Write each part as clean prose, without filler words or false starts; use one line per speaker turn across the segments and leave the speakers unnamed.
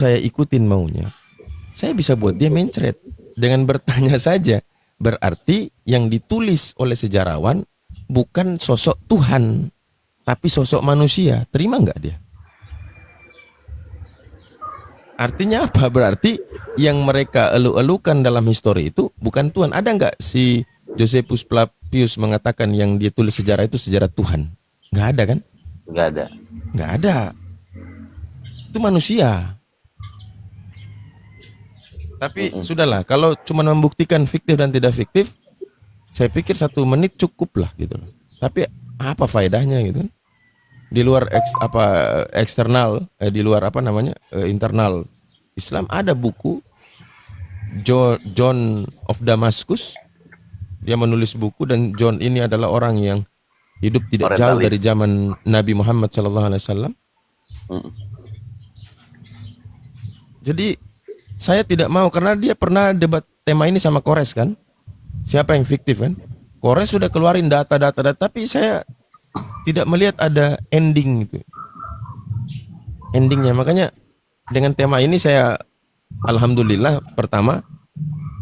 saya ikutin maunya, saya bisa buat dia mencret dengan bertanya saja. Berarti yang ditulis oleh sejarawan bukan sosok Tuhan, tapi sosok manusia. Terima nggak dia? Artinya apa? Berarti yang mereka elu-elukan dalam histori itu bukan Tuhan. Ada nggak si Josephus Flavius mengatakan yang dia tulis sejarah itu sejarah Tuhan? Nggak ada kan?
Nggak ada.
Nggak ada. Itu manusia. Tapi sudahlah, kalau cuma membuktikan fiktif dan tidak fiktif, saya pikir 1 menit cukup lah gitu loh. Tapi apa faedahnya gitu kan? Di luar eksternal, di luar internal Islam ada buku John of Damascus. Dia menulis buku dan John ini adalah orang yang hidup tidak jauh dari zaman Nabi Muhammad SAW. Jadi saya tidak mau, karena dia pernah debat tema ini sama Kores kan. Siapa yang fiktif kan? Kores sudah keluarin data-data, tapi saya tidak melihat ada ending gitu. Endingnya, makanya dengan tema ini saya alhamdulillah pertama.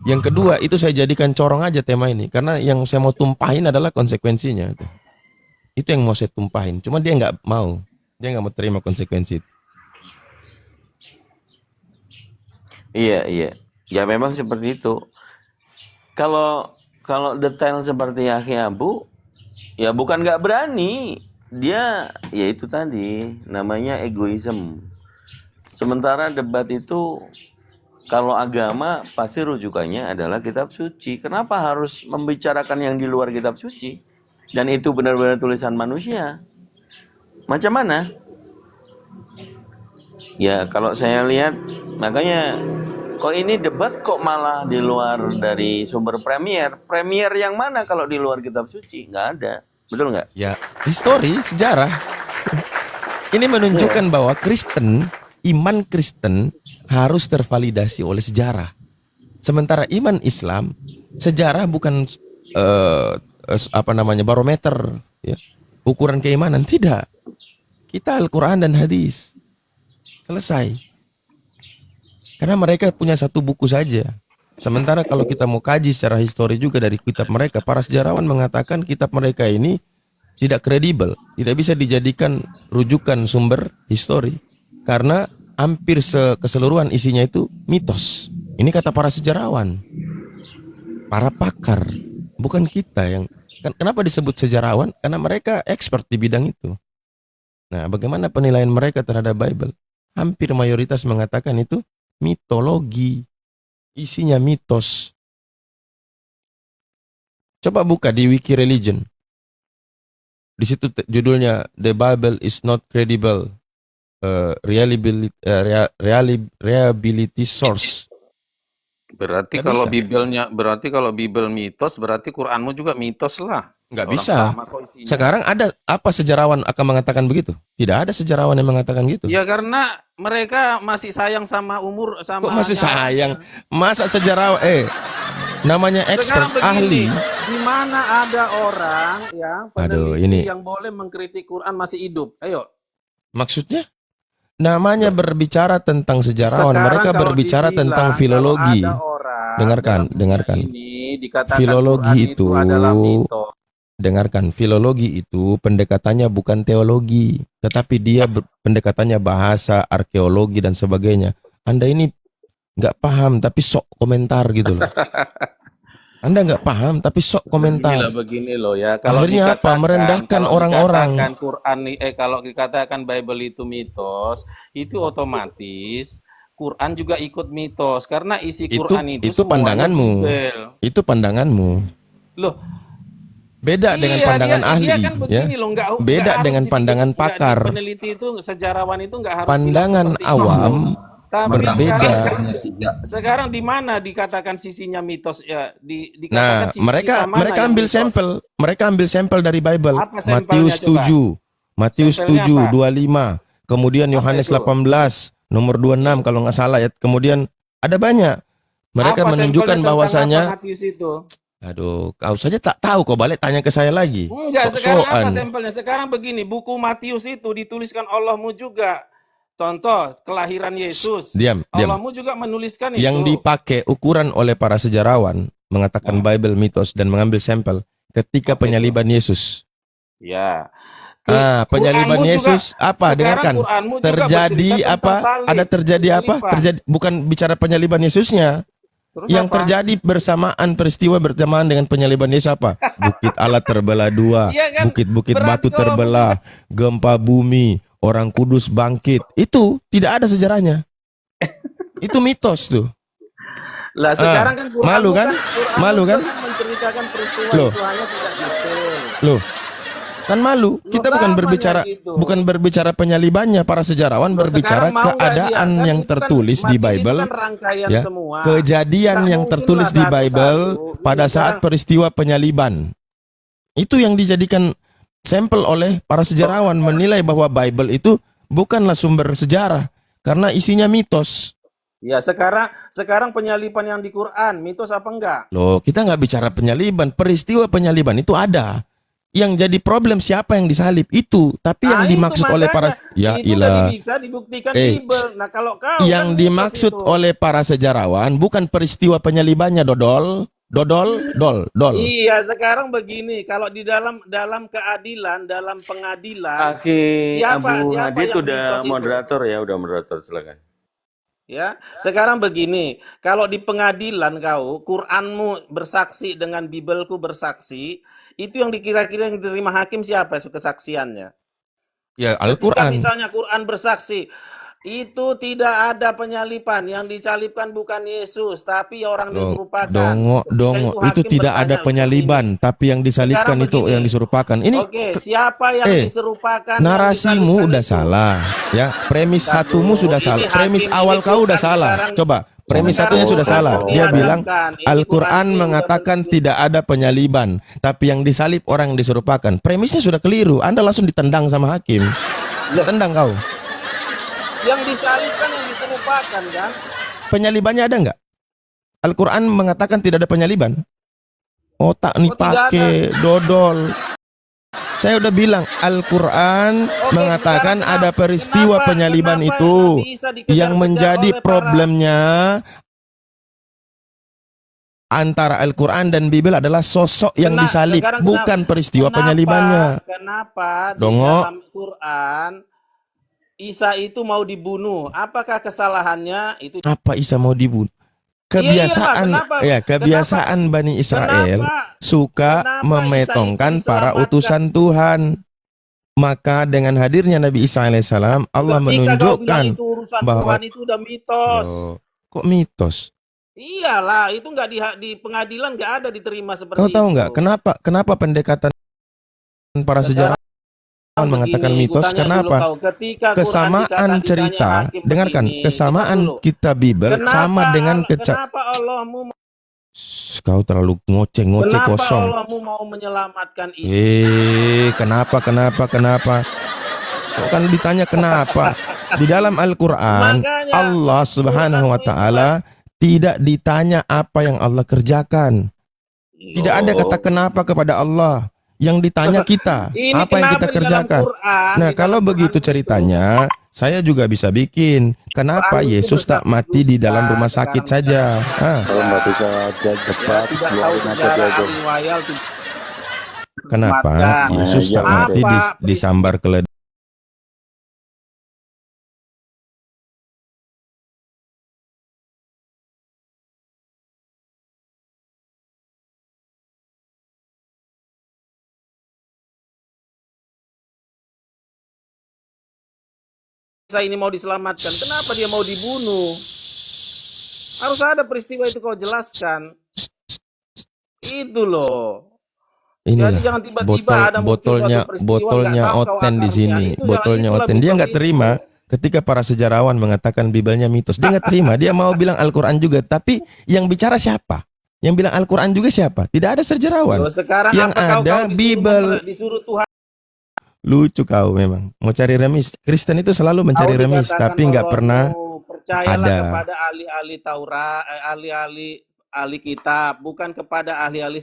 Yang kedua itu saya jadikan corong aja tema ini, karena yang saya mau tumpahin adalah konsekuensinya. Itu yang mau saya tumpahin. Cuma dia nggak mau terima konsekuensi itu.
Iya. Ya memang seperti itu. Kalau detail seperti Akhi Abu, ya bukan nggak berani. Dia, ya itu tadi, namanya egoisme. Sementara debat itu, kalau agama pasti rujukannya adalah kitab suci. Kenapa harus membicarakan yang di luar kitab suci? Dan itu benar-benar tulisan manusia. Macam mana? Ya kalau saya lihat, makanya kok ini debat kok malah di luar dari sumber premier. Premier yang mana kalau di luar kitab suci? Nggak ada. Betul nggak?
Ya, histori, sejarah. Ini menunjukkan bahwa iman Kristen harus tervalidasi oleh sejarah. Sementara iman Islam, sejarah bukan barometer, ya, ukuran keimanan. Tidak. Kita Al-Quran dan hadis. Selesai. Karena mereka punya satu buku saja. Sementara kalau kita mau kaji secara histori juga dari kitab mereka, para sejarawan mengatakan kitab mereka ini tidak kredibel, tidak bisa dijadikan rujukan sumber histori. Karena hampir keseluruhan isinya itu mitos. Ini kata para sejarawan, para pakar, bukan kita yang. Kenapa disebut sejarawan? Karena mereka expert di bidang itu. Nah, bagaimana penilaian mereka terhadap Bible? Hampir mayoritas mengatakan itu mitologi, isinya mitos. Coba buka di Wiki Religion. Di situ judulnya The Bible is not credible reliability source.
Berarti kalau Bible mitos, berarti Quranmu juga mitos lah.
Nggak bisa. Sekarang ada apa sejarawan akan mengatakan begitu? Tidak ada sejarawan yang mengatakan gitu.
Ya karena mereka masih sayang sama umur, sama.
Kok masih sayang? Masa sejarawan namanya expert ahli.
Di mana ada orang yang peneliti yang boleh mengkritik Quran masih hidup? Ayo.
Maksudnya? Namanya berbicara tentang sejarawan, mereka berbicara tentang filologi. Dengarkan. Filologi itu adalah mitos. Dengarkan, filologi itu pendekatannya bukan teologi, tetapi dia pendekatannya bahasa, arkeologi dan sebagainya. Anda ini nggak paham tapi sok komentar gitu loh. Anda nggak paham tapi sok komentar.
Begini loh ya. Kalau
akhirnya apa? Merendahkan orang-orang.
Kalau dikatakan Bible itu mitos, itu otomatis Quran juga ikut mitos karena isi Quran itu
pandanganmu. Itu pandanganmu.
Loh.
Beda dengan pandangan ahli,
kan
ya.
Loh,
beda dengan pandangan pakar.
Peneliti itu, sejarawan itu nggak harus
pandangan awam
tapi
berbeda.
Sekarang di mana dikatakan sisinya mitos ya?
Nah, mereka ambil sampel, dari Bible. Matius 7, 25, kemudian Yohanes 18, nomor 26 kalau nggak salah ya. Kemudian ada banyak. Mereka menunjukkan bahwasanya aduh, kau saja tak tahu, kau balik tanya ke saya lagi.
Enggak, sekarang apa sampelnya? Sekarang begini, buku Matius itu dituliskan Allahmu juga.
Contoh kelahiran Yesus.
Diam.
Allahmu juga menuliskan itu.
Yang dipakai ukuran oleh para sejarawan mengatakan Bible mitos dan mengambil sampel ketika
Oke,
penyaliban Yesus.
Ya.
Penyaliban
Quranmu
Yesus
juga,
apa?
sekarang
Dengarkan.
Quranmu juga
Terjadi
bercerita
apa?
tentang salib,
Ada terjadi apa?
penyaliban.
Terjadi bukan bicara penyaliban Yesusnya.
Terus
Yang
apa?
terjadi bersamaan peristiwa bersamaan dengan penyaliban Yesus apa? Bukit Allah terbelah dua,
Iya kan?
bukit-bukit
Berarti
batu
kalau
terbelah, gempa bumi, orang kudus bangkit. Itu tidak ada sejarahnya. Itu mitos tuh.
Lah sekarang kan Quran
malu kan?
Quranmu
Malu
juga
kan?
menceritakan peristiwa
Loh.
itu hanya tidak detail.
Loh, kan malu. Kita bukan
samanya
berbicara
gitu.
bukan berbicara penyalibannya. Para sejarawan
Loh,
berbicara
sekarang mau nggak dia?
keadaan
Kan
yang
itu kan
tertulis di
Matius itu
Bible,
kan rangkaian
ya.
semua.
Kejadian
Nggak
yang
mungkin
tertulis
lah
di
satu-satu.
Bible pada
Ini
saat
sekarang-
peristiwa penyaliban. Itu yang dijadikan sampel oleh para sejarawan, menilai bahwa Bible itu bukanlah sumber sejarah karena isinya mitos.
Ya sekarang penyaliban yang di Quran mitos apa enggak?
Loh, kita nggak bicara penyaliban, peristiwa penyaliban itu ada. Yang jadi problem siapa yang disalib itu, tapi yang
Nah, itu
dimaksud oleh para
makanya. Itu
ilah.
udah bisa dibuktikan
Eh,
Bible. Nah kalau kau
Yang
kan mitos
dimaksud
itu.
oleh para sejarawan bukan peristiwa penyalibannya, dodol.
Iya, sekarang begini, kalau di dalam keadilan, dalam pengadilan,
Aki
siapa
Abu
yang
Hadid udah
mitos itu?
moderator ya, udah moderator, silakan.
Ya, sekarang begini, kalau di pengadilan kau, Quranmu bersaksi dengan Bibelku bersaksi, itu yang dikira-kira yang diterima hakim siapa kesaksiannya?
Ya,
Ketika
Al-Quran.
misalnya Quran bersaksi, itu tidak ada penyaliban, yang disalibkan bukan Yesus, tapi orang diserupakan.
Dongo, itu
hakim
tidak ada
bertanya
penyaliban, tapi yang disalibkan
Sekarang
itu
begini.
yang diserupakan. Ini
Oke, siapa yang diserupakan?
narasimu
yang
udah
disalibkan itu?
salah, ya. Premis
Bentar
satumu
dulu,
sudah
ini
salah.
hakim
Premis
ini
awal kau udah
bukan
salah.
sekarang-
Coba, premis
Bentar,
satunya sudah
bukan
salah. Dia
dihadapkan.
bilang
Ini
Al-Quran
Quran ini
mengatakan
udah
tidak ada penyaliban, tapi yang disalib orang yang diserupakan. Premisnya sudah keliru. Anda langsung ditendang sama hakim. Tendang kau.
Yang disalibkan yang diserupakan kan?
Penyalibannya ada nggak? Al-Quran mengatakan tidak ada penyaliban. Otak nih
Oh, tidak
pakai dodol. Saya udah bilang Al-Quran
Oke,
mengatakan
sekarang
ada peristiwa penyaliban
kenapa
itu.
bisa dikejar-kejar
Yang menjadi
oleh para-
problemnya antara Al-Quran dan Bible adalah sosok yang disalib,
sekarang
bukan peristiwa
kenapa-
penyalibannya.
Kenapa di
Dongo.
dalam Quran Isa itu mau dibunuh? Apakah kesalahannya itu?
Apa Isa mau dibunuh? Kebiasaan,
Iya, kenapa?
kebiasaan Bani Israel suka
kenapa
memetongkan
Isa itu
para
diselamatkan?
utusan Tuhan. Maka dengan hadirnya Nabi Isa alaihissalam, Allah
Ketika kau bilang
menunjukkan
itu urusan
bahwa-
Tuhan itu udah mitos.
Loh, kok mitos?
Iyalah, itu nggak di pengadilan nggak ada diterima seperti
Kau
itu.
tahu nggak kenapa pendekatan para sejarawan mengatakan
Begini,
mitos?
gua tanya
Kenapa?
dulu kau, ketika Quran
Kesamaan
ditanya
cerita,
hakim
dengarkan,
begini,
kesamaan
bentar dulu.
kitab Bible sama dengan
Kenapa Allahmu
Kau terlalu ngoceh-ngoceh
kenapa
kosong.
Allahmu mau menyelamatkan Isa?
Kenapa? Kau kan ditanya kenapa? Di dalam Al-Quran,
Makanya,
Allah Subhanahu wa Ta'ala tidak ditanya apa yang Allah kerjakan. Tidak ada kata kenapa kepada Allah. Yang ditanya kita,
Ini
apa yang
kenapa
kita
di dalam
kerjakan.
Quran,
Nah,
di
kalau
dalam
begitu
Quran itu-
ceritanya, saya juga bisa bikin. Kenapa
Quran itu
Yesus tak
bersaksi
mati di dalam
dusta,
rumah sakit
sekarang
saja?
bicara.
Kalau nggak bisa
Ya,
debat,
tidak tahu
keluarin aja
sejarah
dia aja.
ahli wayal
Kenapa
diselamatkan.
Yesus
Nah,
tak
iya,
mati
Apa
disambar keledai?
Isa ini mau diselamatkan, kenapa dia mau dibunuh? Harus ada peristiwa itu kau jelaskan. Itu loh. Jadi
Inilah
jangan tiba-tiba ada muncul
botolnya
suatu peristiwa,
botolnya
nggak tahu kau
Oten di
akarnya.
sini,
Itu
botolnya
itulah
Oten. Dia
mitos
nggak
itu.
terima ketika para sejarawan mengatakan Bibelnya mitos. Dia nggak terima. Dia mau bilang Al-Quran juga, tapi yang bicara siapa? Yang bilang Al-Quran juga siapa? Tidak ada sejarawan.
Loh, sekarang
Yang
apa
ada
kau
Bible.
disuruh Tuhan?
Lucu kau memang. Mau cari remis. Kristen itu selalu mencari
Kau
remis,
dikatakan
tapi nggak
Allahmu,
pernah
percayalah
ada.
kepada ahli-ahli Taurat, ahli kitab, bukan kepada ahli-ahli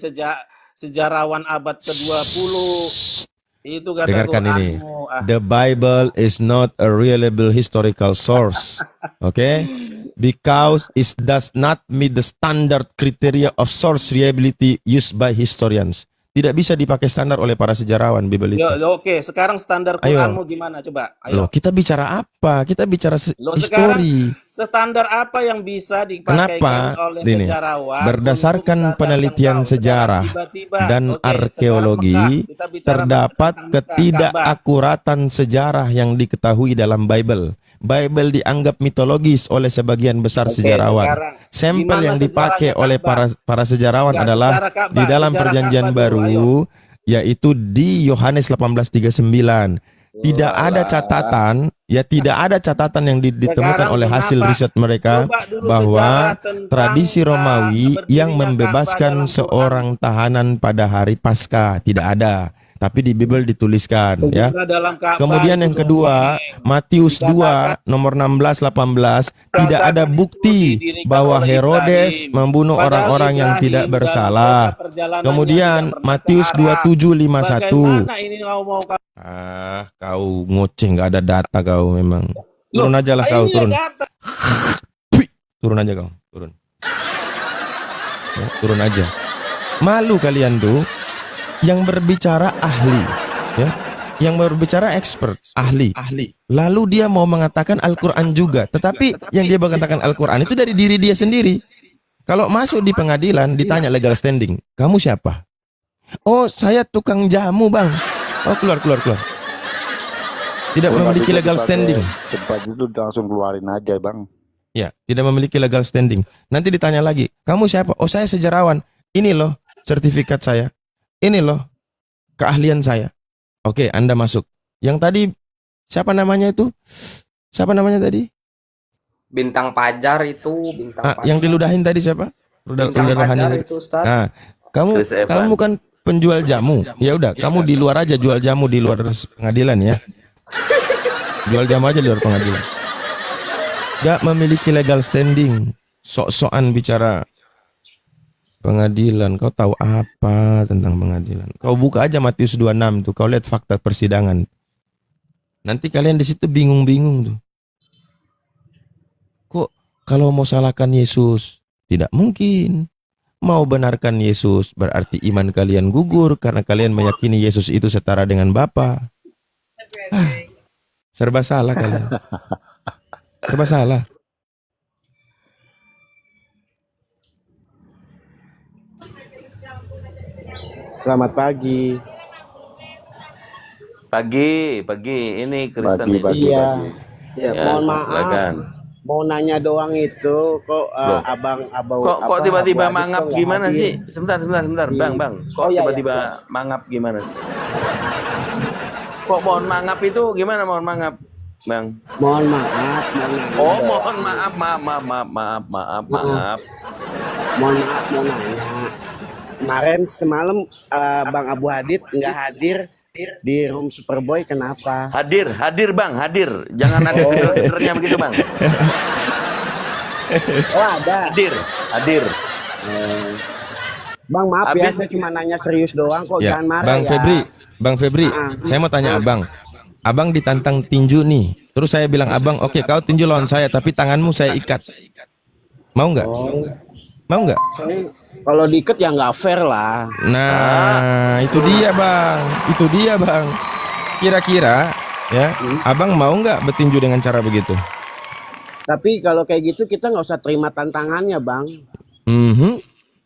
sejarawan abad ke-20. Itu kata
Dengarkan ini.
Quranmu.
The Bible is not a reliable historical source. Okay? Because it does not meet the standard criteria of source reliability used by historians. Tidak bisa dipakai standar oleh para sejarawan Bible itu.
Oke, sekarang standar
Ayo.
Quranmu gimana? Coba.
Loh,
Ayo.
kita bicara apa? Kita bicara
Loh, sekarang
histori.
standar apa yang bisa dipakaikan
Kenapa?
oleh
Ini,
sejarawan
berdasarkan
untuk
penelitian
mengatakan
sejarah
bahwa tiba-tiba,
dan
oke, sejarah
arkeologi,
Mekah. Kita bicara
terdapat
tentang Mekah,
ketidakakuratan sejarah yang diketahui dalam Bible. Bible dianggap mitologis oleh sebagian besar
Oke,
sejarawan.
sekarang,
Sampel
gimana
yang dipakai
sejarahnya
oleh
Ka'bah?
para sejarawan
Enggak,
adalah
sejarah Ka'bah,
di dalam
sejarah
perjanjian
Ka'bah dulu,
baru, yaitu di Yohanes 18:39. Tidak ada catatan, tidak ada catatan yang ditemukan
Sekarang
oleh hasil
kenapa?
riset mereka
Coba dulu
bahwa
sejarah tentang,
tradisi Romawi yang
berdirinya
membebaskan
Ka'bah dalam
seorang tahanan pada hari Paskah. Tidak ada. Tapi di Bible dituliskan, ya.
Sejarah dalam Ka'bah
Kemudian
itu
yang kedua, Matius 2 nomor 16-18, tidak ada bukti bahwa Herodes membunuh orang-orang yang tidak bersalah. Kemudian Matius 27:51.
Bagaimana ini mau
Kau ngoceh, nggak ada data kau memang. Turun aja lah kau, turun. Turun aja kau, turun. Ya, turun aja. Malu kalian tuh. Yang berbicara ahli, ya, yang berbicara expert, ahli. Lalu dia mau mengatakan Al-Quran juga, tetapi yang dia mengatakan Al-Quran itu dari diri dia sendiri. Kalau masuk di pengadilan, ditanya legal standing, kamu siapa? Oh, saya tukang jamu, bang. Oh, keluar. Tidak memiliki legal standing.
Tempat itu langsung keluarin aja, bang.
Ya, tidak memiliki legal standing. Nanti ditanya lagi, kamu siapa? Oh, saya sejarawan. Ini loh sertifikat saya. Ini loh keahlian saya. Oke, Anda masuk. Yang tadi siapa namanya itu? Siapa namanya tadi?
Bintang Pajar itu, Bintang Pajar.
Yang diludahin tadi siapa?
Bintang Pajar itu, Ustaz.
Nah, kamu kan penjual jamu. Ya udah, kamu di luar aja jual jamu di luar pengadilan ya. Jual jamu aja di luar pengadilan. Gak memiliki legal standing. Sok-sokan bicara pengadilan. Kau tahu apa tentang pengadilan? Kau buka aja Matius 26 tuh, kau lihat fakta persidangan. Nanti kalian di situ bingung-bingung tuh. Kok kalau mau salahkan Yesus? Tidak mungkin. Mau benarkan Yesus berarti iman kalian gugur karena kalian meyakini Yesus itu setara dengan Bapa. Serba salah kalian. Serba salah.
Selamat pagi.
Pagi. Ini Kristen
Pagi.
Iya.
Ya,
Mohon maaf.
silakan.
Mau nanya doang itu kok
Loh.
abang
Kok tiba-tiba
Abu Adit
mangap
kok nggak
gimana
hadir?
sih? Sebentar,
Iya.
Bang. Kok
Oh, iya,
tiba-tiba mangap gimana sih? Kok mohon mangap itu gimana mohon mangap, Bang?
Mohon maaf, mau nanya.
Oh, mohon maaf.
Mohon maaf, mau nanya. Kemarin semalam Bang Abu Adit nggak hadir di room Superboy, kenapa?
Hadir, Bang, hadir. Jangan ada filternya begitu, Bang.
Oh, ada.
Hadir.
Bang, maaf ya,
Habis-
saya cuma nanya serius doang kok,
Ya,
jangan marah
Bang
ya.
Febri, saya mau tanya Abang. Abang ditantang tinju nih. Terus saya bilang, Abang, oke, kau tinju lawan saya, tapi tanganmu saya ikat. Mau nggak?
Oh,
Mau nggak?
soalnya kalau diikat ya nggak fair lah.
Nah, itu dia bang. Kira-kira, ya, Abang mau nggak bertinju dengan cara begitu?
Tapi kalau kayak gitu kita nggak usah terima tantangannya, Bang.
Mhm.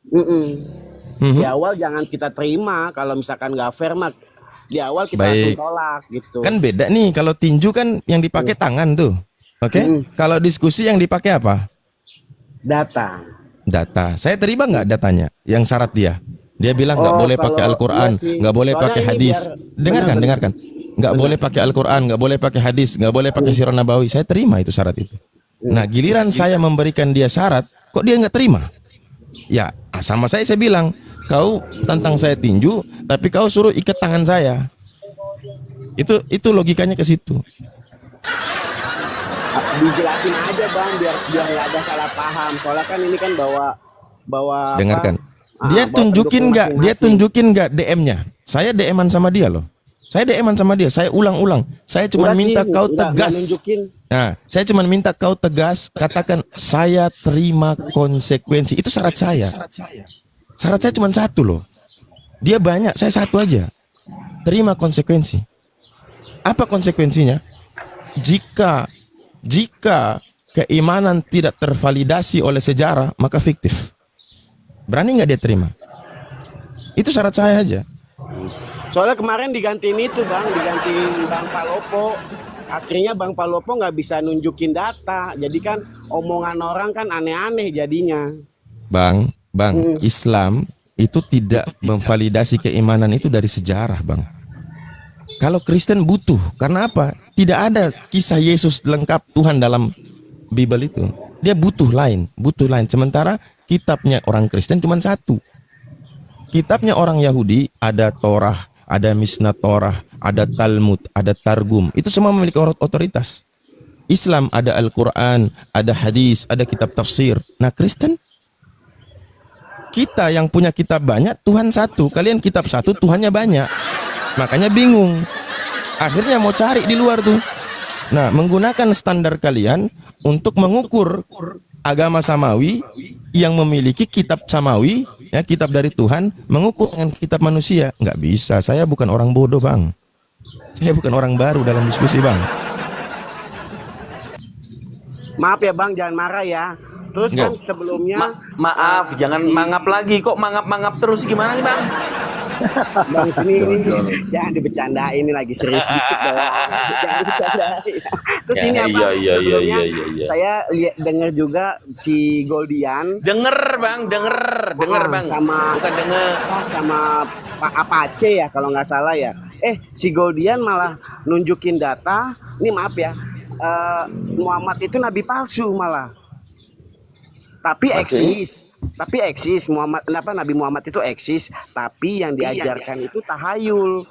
Mhm.
Di awal jangan kita terima, kalau misalkan nggak fair mah di awal kita
Baik.
langsung tolak gitu.
Kan beda nih, kalau tinju kan yang dipakai tangan tuh, oke? Kalau diskusi yang dipakai apa? Data. Saya terima nggak datanya? Yang syarat dia. Dia bilang nggak
Oh,
boleh pakai
kalau
Al-Quran,
iya sih.
nggak boleh
Soalnya
pakai
ini
hadis.
biar-
Dengarkan. Nggak
Benar.
boleh pakai Al-Quran, nggak boleh pakai hadis, nggak boleh pakai Sirah Nabawi. Saya terima itu syarat itu. Nah, giliran saya memberikan dia syarat, kok dia nggak terima? Ya, sama saya bilang, kau tantang saya tinju, tapi kau suruh ikat tangan saya. Itu logikanya ke situ.
Dijelasin aja, Bang, biar nggak ada salah paham. Soalnya kan ini kan bawa
Dengarkan.
apa,
Dia
bawa
tunjukin
pendukung
nggak? Dia
masing-masing.
tunjukin nggak DM-nya? Saya DM-an sama dia loh. Saya DM-an sama dia, saya ulang-ulang. Saya cuma
Enggak
minta
sih,
kau
enggak
tegas.
nunjukin.
Nah, saya cuma minta kau tegas, katakan saya terima konsekuensi. Itu syarat saya. Syarat saya cuma satu loh. Dia banyak, saya satu aja. Terima konsekuensi. Apa konsekuensinya? Jika keimanan tidak tervalidasi oleh sejarah, maka fiktif. Berani nggak dia terima? Itu syarat saya aja.
Soalnya kemarin digantiin itu bang, digantiin Bang Palopo. Akhirnya Bang Palopo nggak bisa nunjukin data. Jadi kan omongan orang kan aneh-aneh jadinya.
Bang, Islam itu tidak memvalidasi keimanan itu dari sejarah, Bang. Kalau Kristen butuh, karena apa? Tidak ada kisah Yesus lengkap Tuhan dalam Bible itu. Dia butuh lain. Sementara kitabnya orang Kristen cuma satu. Kitabnya orang Yahudi ada Torah, ada Mishnah Torah, ada Talmud, ada Targum. Itu semua memiliki otoritas. Islam ada Al-Quran, ada hadis, ada kitab tafsir. Nah Kristen, kita yang punya kitab banyak, Tuhan satu. Kalian kitab satu, Tuhannya banyak. Makanya bingung. Akhirnya mau cari di luar tuh. Nah, menggunakan standar kalian untuk mengukur agama samawi yang memiliki kitab samawi, ya, kitab dari Tuhan, mengukur dengan kitab manusia. Nggak bisa, saya bukan orang bodoh, Bang. Saya bukan orang baru dalam diskusi, Bang.
Maaf ya Bang, jangan marah ya. Terus kan sebelumnya
Maaf, jangan mangap lagi. Kok mangap-mangap terus gimana nih, Bang?
Bang sini jangan dibercandain, ini lagi serius dikit dong. Jangan bercandain. Terus ini apa? Sebelumnya saya dengar juga si Goldian.
Denger Bang.
Sama
Bukan denger.
sama Pak Apache ya kalau nggak salah ya. Si Goldian malah nunjukin data. Ini maaf ya. Muhammad itu nabi palsu malah. Tapi eksis Muhammad, Nabi Muhammad itu eksis, tapi yang diajarkan itu tahayul.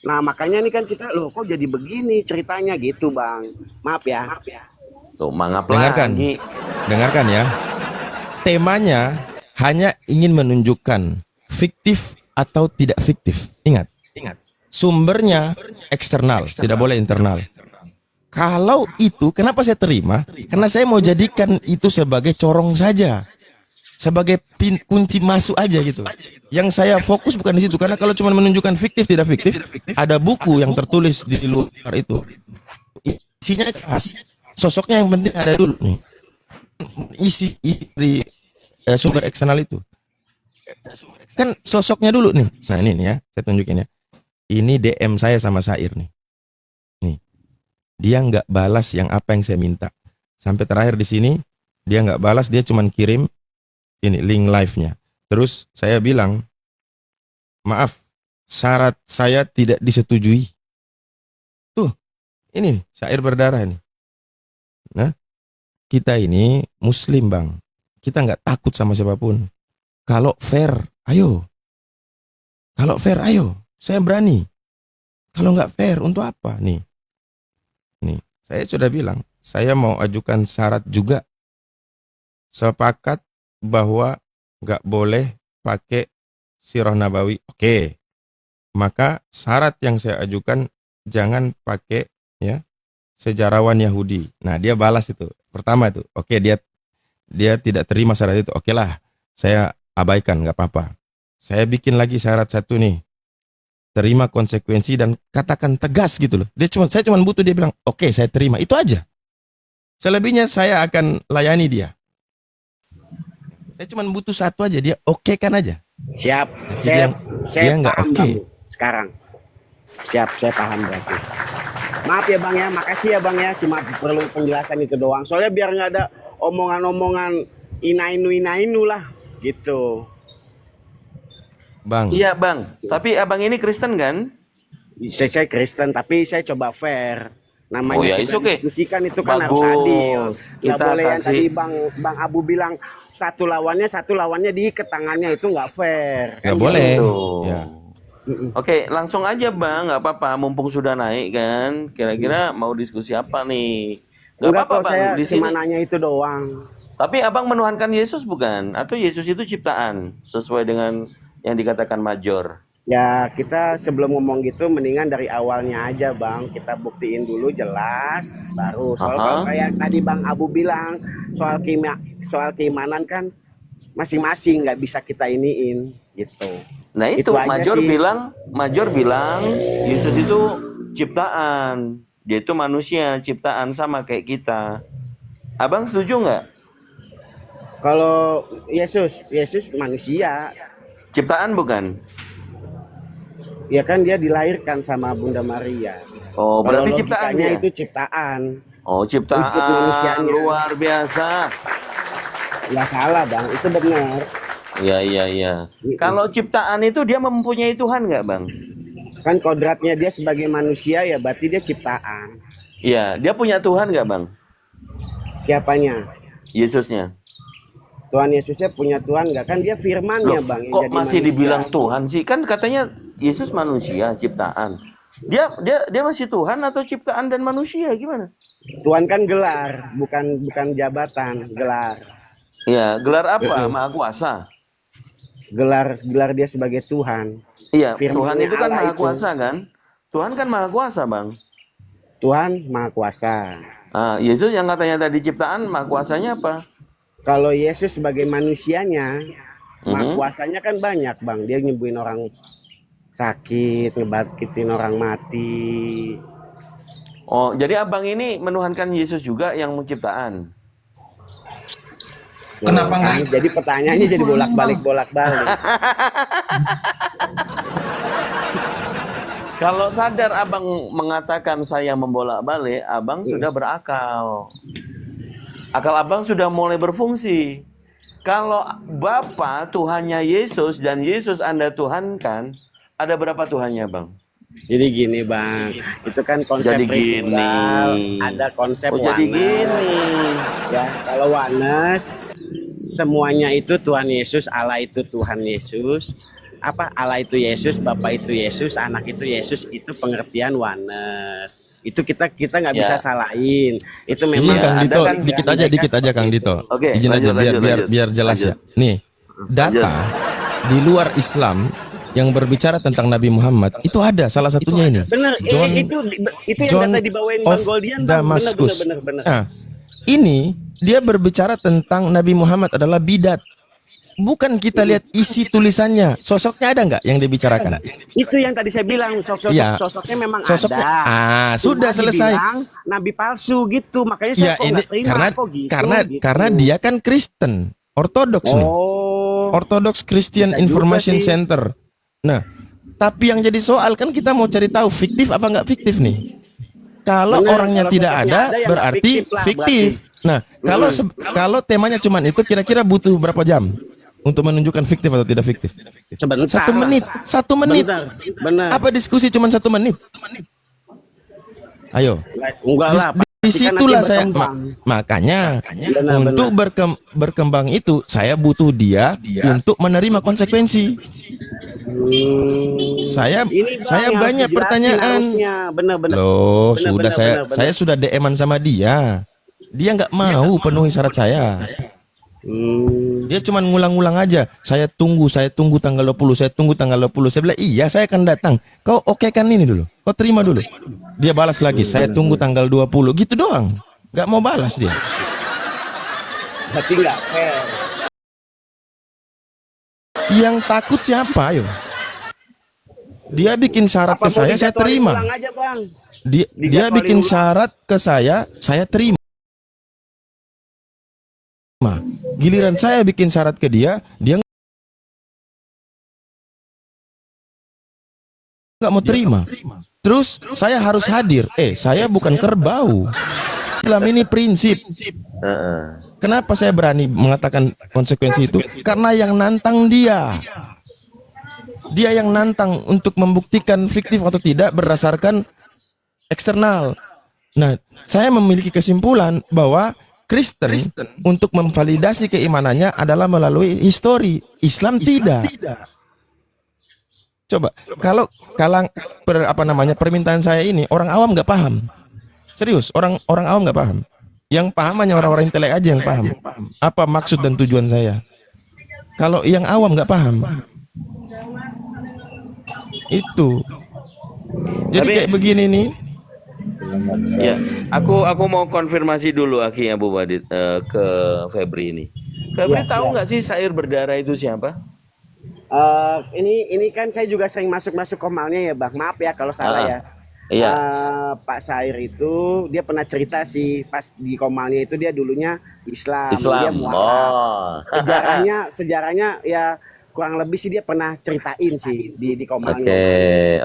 Nah makanya ini kan kita loh kok jadi begini ceritanya gitu Bang. Maaf ya.
Tuh mangap
Dengarkan ya. Temanya hanya ingin menunjukkan fiktif atau tidak fiktif. Ingat. Sumbernya eksternal, tidak boleh internal. Kalau itu, kenapa saya terima? Karena saya mau jadikan itu sebagai corong saja, sebagai kunci masuk aja gitu. Yang saya fokus bukan di situ, karena kalau cuma menunjukkan fiktif tidak fiktif, ada buku yang tertulis di luar itu, isinya khas. Sosoknya yang penting ada dulu nih. Isi di sumber eksternal itu, kan sosoknya dulu nih. Nah ini nih ya, saya tunjukin ya. Ini DM saya sama Sair nih. Dia nggak balas yang apa yang saya minta. Sampai terakhir di sini dia nggak balas, dia cuma kirim ini link live-nya. Terus saya bilang, maaf, syarat saya tidak disetujui. Tuh, ini syair berdarah ini. Nah, kita ini Muslim Bang. Kita nggak takut sama siapapun. Kalau fair, ayo. Kalau fair, ayo. Saya berani. Kalau nggak fair, untuk apa nih? Saya sudah bilang, saya mau ajukan syarat juga. Sepakat bahwa nggak boleh pakai sirah nabawi. Oke. Maka syarat yang saya ajukan jangan pakai ya sejarawan Yahudi. Nah, dia balas itu. Pertama itu. Oke, dia tidak terima syarat itu. Oke lah, saya abaikan, nggak apa-apa. Saya bikin lagi syarat satu nih. Terima konsekuensi dan katakan tegas gitu loh. Saya cuma butuh dia bilang, oke, saya terima. Itu aja. Selebihnya saya akan layani dia. Saya cuma butuh satu aja, dia oke kan aja.
Siap.
Dia nggak
paham
oke.
Bang, sekarang. Siap, saya paham berarti. Maaf ya Bang ya, makasih ya Bang ya. Cuma perlu penjelasan itu doang. Soalnya biar nggak ada omongan-omongan inainu lah gitu.
Bang.
Iya Bang, tapi abang ini Kristen kan?
Saya Kristen, tapi saya coba fair. Namanya kita
okay.
diskusikan itu kan
Bagus.
harus adil. Nggak
Kita
boleh yang
kasih-
tadi Bang Abu bilang satu lawannya diikat tangannya, itu nggak fair.
Nggak
Kan
boleh.
gitu.
Ya.
Oke, langsung aja Bang, nggak apa-apa. Mumpung sudah naik kan, kira-kira mau diskusi apa nih? Nggak
Enggak
apa-apa
kok,
Bang,
saya
di
cuma
sini.
nanya itu doang.
Tapi abang menuhankan Yesus bukan? Atau Yesus itu ciptaan sesuai dengan yang dikatakan Major?
Ya kita sebelum ngomong gitu mendingan dari awalnya aja Bang, kita buktiin dulu jelas, baru soal kalau
Aha.
kayak tadi Bang Abu bilang soal keimanan kan masing-masing nggak bisa kita iniin gitu.
Nah itu
Itu aja sih.
Major bilang Yesus itu ciptaan, dia itu manusia ciptaan sama kayak kita. Abang setuju nggak?
Kalau Yesus manusia,
Ciptaan bukan?
ya kan dia dilahirkan sama Bunda Maria.
Oh,
Kalau
berarti ciptaan
logikanya
dia.
itu ciptaan,
Oh,
ikut
ciptaan
manusianya.
luar biasa.
Ya salah Bang, itu benar.
Iya, iya, iya. Kalau ciptaan itu dia mempunyai Tuhan nggak, Bang?
Kan kodratnya dia sebagai manusia ya berarti dia ciptaan.
Iya, dia punya Tuhan nggak, Bang?
Siapanya?
Yesusnya.
Tuhan Yesusnya punya Tuhan nggak? Kan dia firmannya
Loh,
Bang yang
kok
jadi
masih
manusia.
dibilang Tuhan sih? Kan katanya Yesus manusia, ciptaan. Dia masih Tuhan atau ciptaan dan manusia gimana?
Tuhan kan gelar, bukan jabatan, gelar.
Iya, gelar apa? Maha Kuasa.
Gelar dia sebagai Tuhan.
Iya, Tuhan
Firman-Nya
itu kan
Allah
Maha
itu.
Kuasa kan? Tuhan kan Maha Kuasa, Bang.
Tuhan Maha Kuasa.
Ah, Yesus yang katanya tadi ciptaan, Maha Kuasanya apa?
Kalau Yesus sebagai manusianya, Maha
Mhm.
Kuasanya kan banyak Bang. Dia nyembuhin orang sakit, ngebangkitin orang mati.
Oh, jadi abang ini menuhankan Yesus juga yang menciptaan.
Kenapa
Kan?
nggak
Jadi pertanyaannya jadi bolak-balik.
Kalau sadar abang mengatakan saya membolak-balik, abang sudah berakal. Akal abang sudah mulai berfungsi. Kalau Bapa Tuhannya Yesus dan Yesus Anda tuhankan, ada berapa Tuhannya, Bang?
Jadi gini Bang, itu kan konsep
Jadi
Tritunggal,
gini.
ada konsep
Oh, jadi
oneness.
gini.
Ya, kalau oneness semuanya itu Tuhan Yesus, Allah itu Tuhan Yesus. Apa Allah itu Yesus, Bapa itu Yesus, Anak itu Yesus, itu pengertian oneness. Itu kita nggak bisa
Ya.
salahin. Itu
Ini
memang
Kang
ada
Dito,
kan
dikit
mereka
aja
seperti
Kang
itu.
Dito.
Oke,
Izin aja
lanjut.
biar jelas ya.
Lanjut.
Nih, data di luar Islam yang berbicara tentang Nabi Muhammad itu ada salah satunya ini.
Bener,
John
itu yang
John
data dibawain
of
Bang Goldian Bang.
Damascus.
Bener.
Nah, ini dia berbicara tentang Nabi Muhammad adalah bidat. Bukan kita lihat isi tulisannya, sosoknya ada nggak yang dibicarakan?
Itu yang tadi saya bilang,
Iya,
sosoknya memang
sosoknya.
ada.
Ah, sudah
Cuma
selesai.
dibilang nabi palsu gitu, makanya saya
Ya
kok
ini
nggak terima kok gitu.
karena dia kan Kristen, Ortodoks nih.
Oh,
Orthodox Christian
bisa juga
Information
sih.
Center. Nah, tapi yang jadi soal kan kita mau cari tahu fiktif apa nggak fiktif nih. Kalau
Bener,
orangnya
kalau
tidak
sosoknya
ada,
ada, ya nggak
berarti
fiktif lah,
fiktif. Nah, kalau temanya cuman itu, kira-kira butuh berapa jam untuk menunjukkan fiktif atau tidak fiktif?
sebentar.
1 menit, 1 menit.
Benar.
Apa diskusi cuman 1 menit? Ayo.
Enggak lah.
Disitulah
pasti kan nanti
saya
berkembang.
makanya
Benar,
untuk berkembang itu saya butuh dia untuk menerima konsekuensi. Saya
Ini Bang,
saya
yang harus
banyak
dijelasin
pertanyaan.
harusnya. Benar.
Loh,
Benar,
sudah
benar.
saya sudah DM-an sama dia. Dia nggak mau penuhi syarat saya. Dia cuma ngulang-ngulang aja. Saya tunggu tanggal 20, saya tunggu tanggal 20. Saya bilang, "Iya, saya akan datang. Kau oke kan ini dulu? Kau terima dulu." Dia balas lagi, "Saya tunggu tanggal 20." Gitu doang. Nggak mau balas dia.
Berarti nggak fair.
Yang takut siapa, ayo? Dia bikin syarat
Apa
ke saya terima.
ulang aja, Bang.
Dia
Dijadwalin
bikin
ulang.
syarat ke saya terima. Giliran saya bikin syarat ke dia nggak mau terima. Terus saya harus hadir. Saya bukan kerbau. Islam ini prinsip. Kenapa saya berani mengatakan konsekuensi itu? Karena yang nantang dia. Dia yang nantang untuk membuktikan fiktif atau tidak berdasarkan eksternal. Nah, saya memiliki kesimpulan bahwa Kristen untuk memvalidasi keimanannya adalah melalui histori. Islam tidak. Coba kalau permintaan saya ini orang awam nggak paham. Serius, orang awam nggak paham. Yang paham hanya orang-orang intelek aja yang paham. Apa maksud dan tujuan saya? Kalau yang awam nggak paham. Itu. Jadi
Tapi
kayak begini nih.
ya, aku mau konfirmasi dulu Aki Abu Badit ke Febri ini. Febri
Iya,
tahu
siap.
nggak sih syair berdarah itu siapa?
Ini kan saya juga sering masuk komalnya ya Bang. Maaf ya kalau salah
Ah,
ya.
iya,
Pak Sair itu dia pernah cerita sih pas di komalnya itu dia dulunya Islam, dia
Islam.
mualaf.
Oh,
Sejarahnya ya kurang lebih sih dia pernah ceritain sih di komalnya.
oke,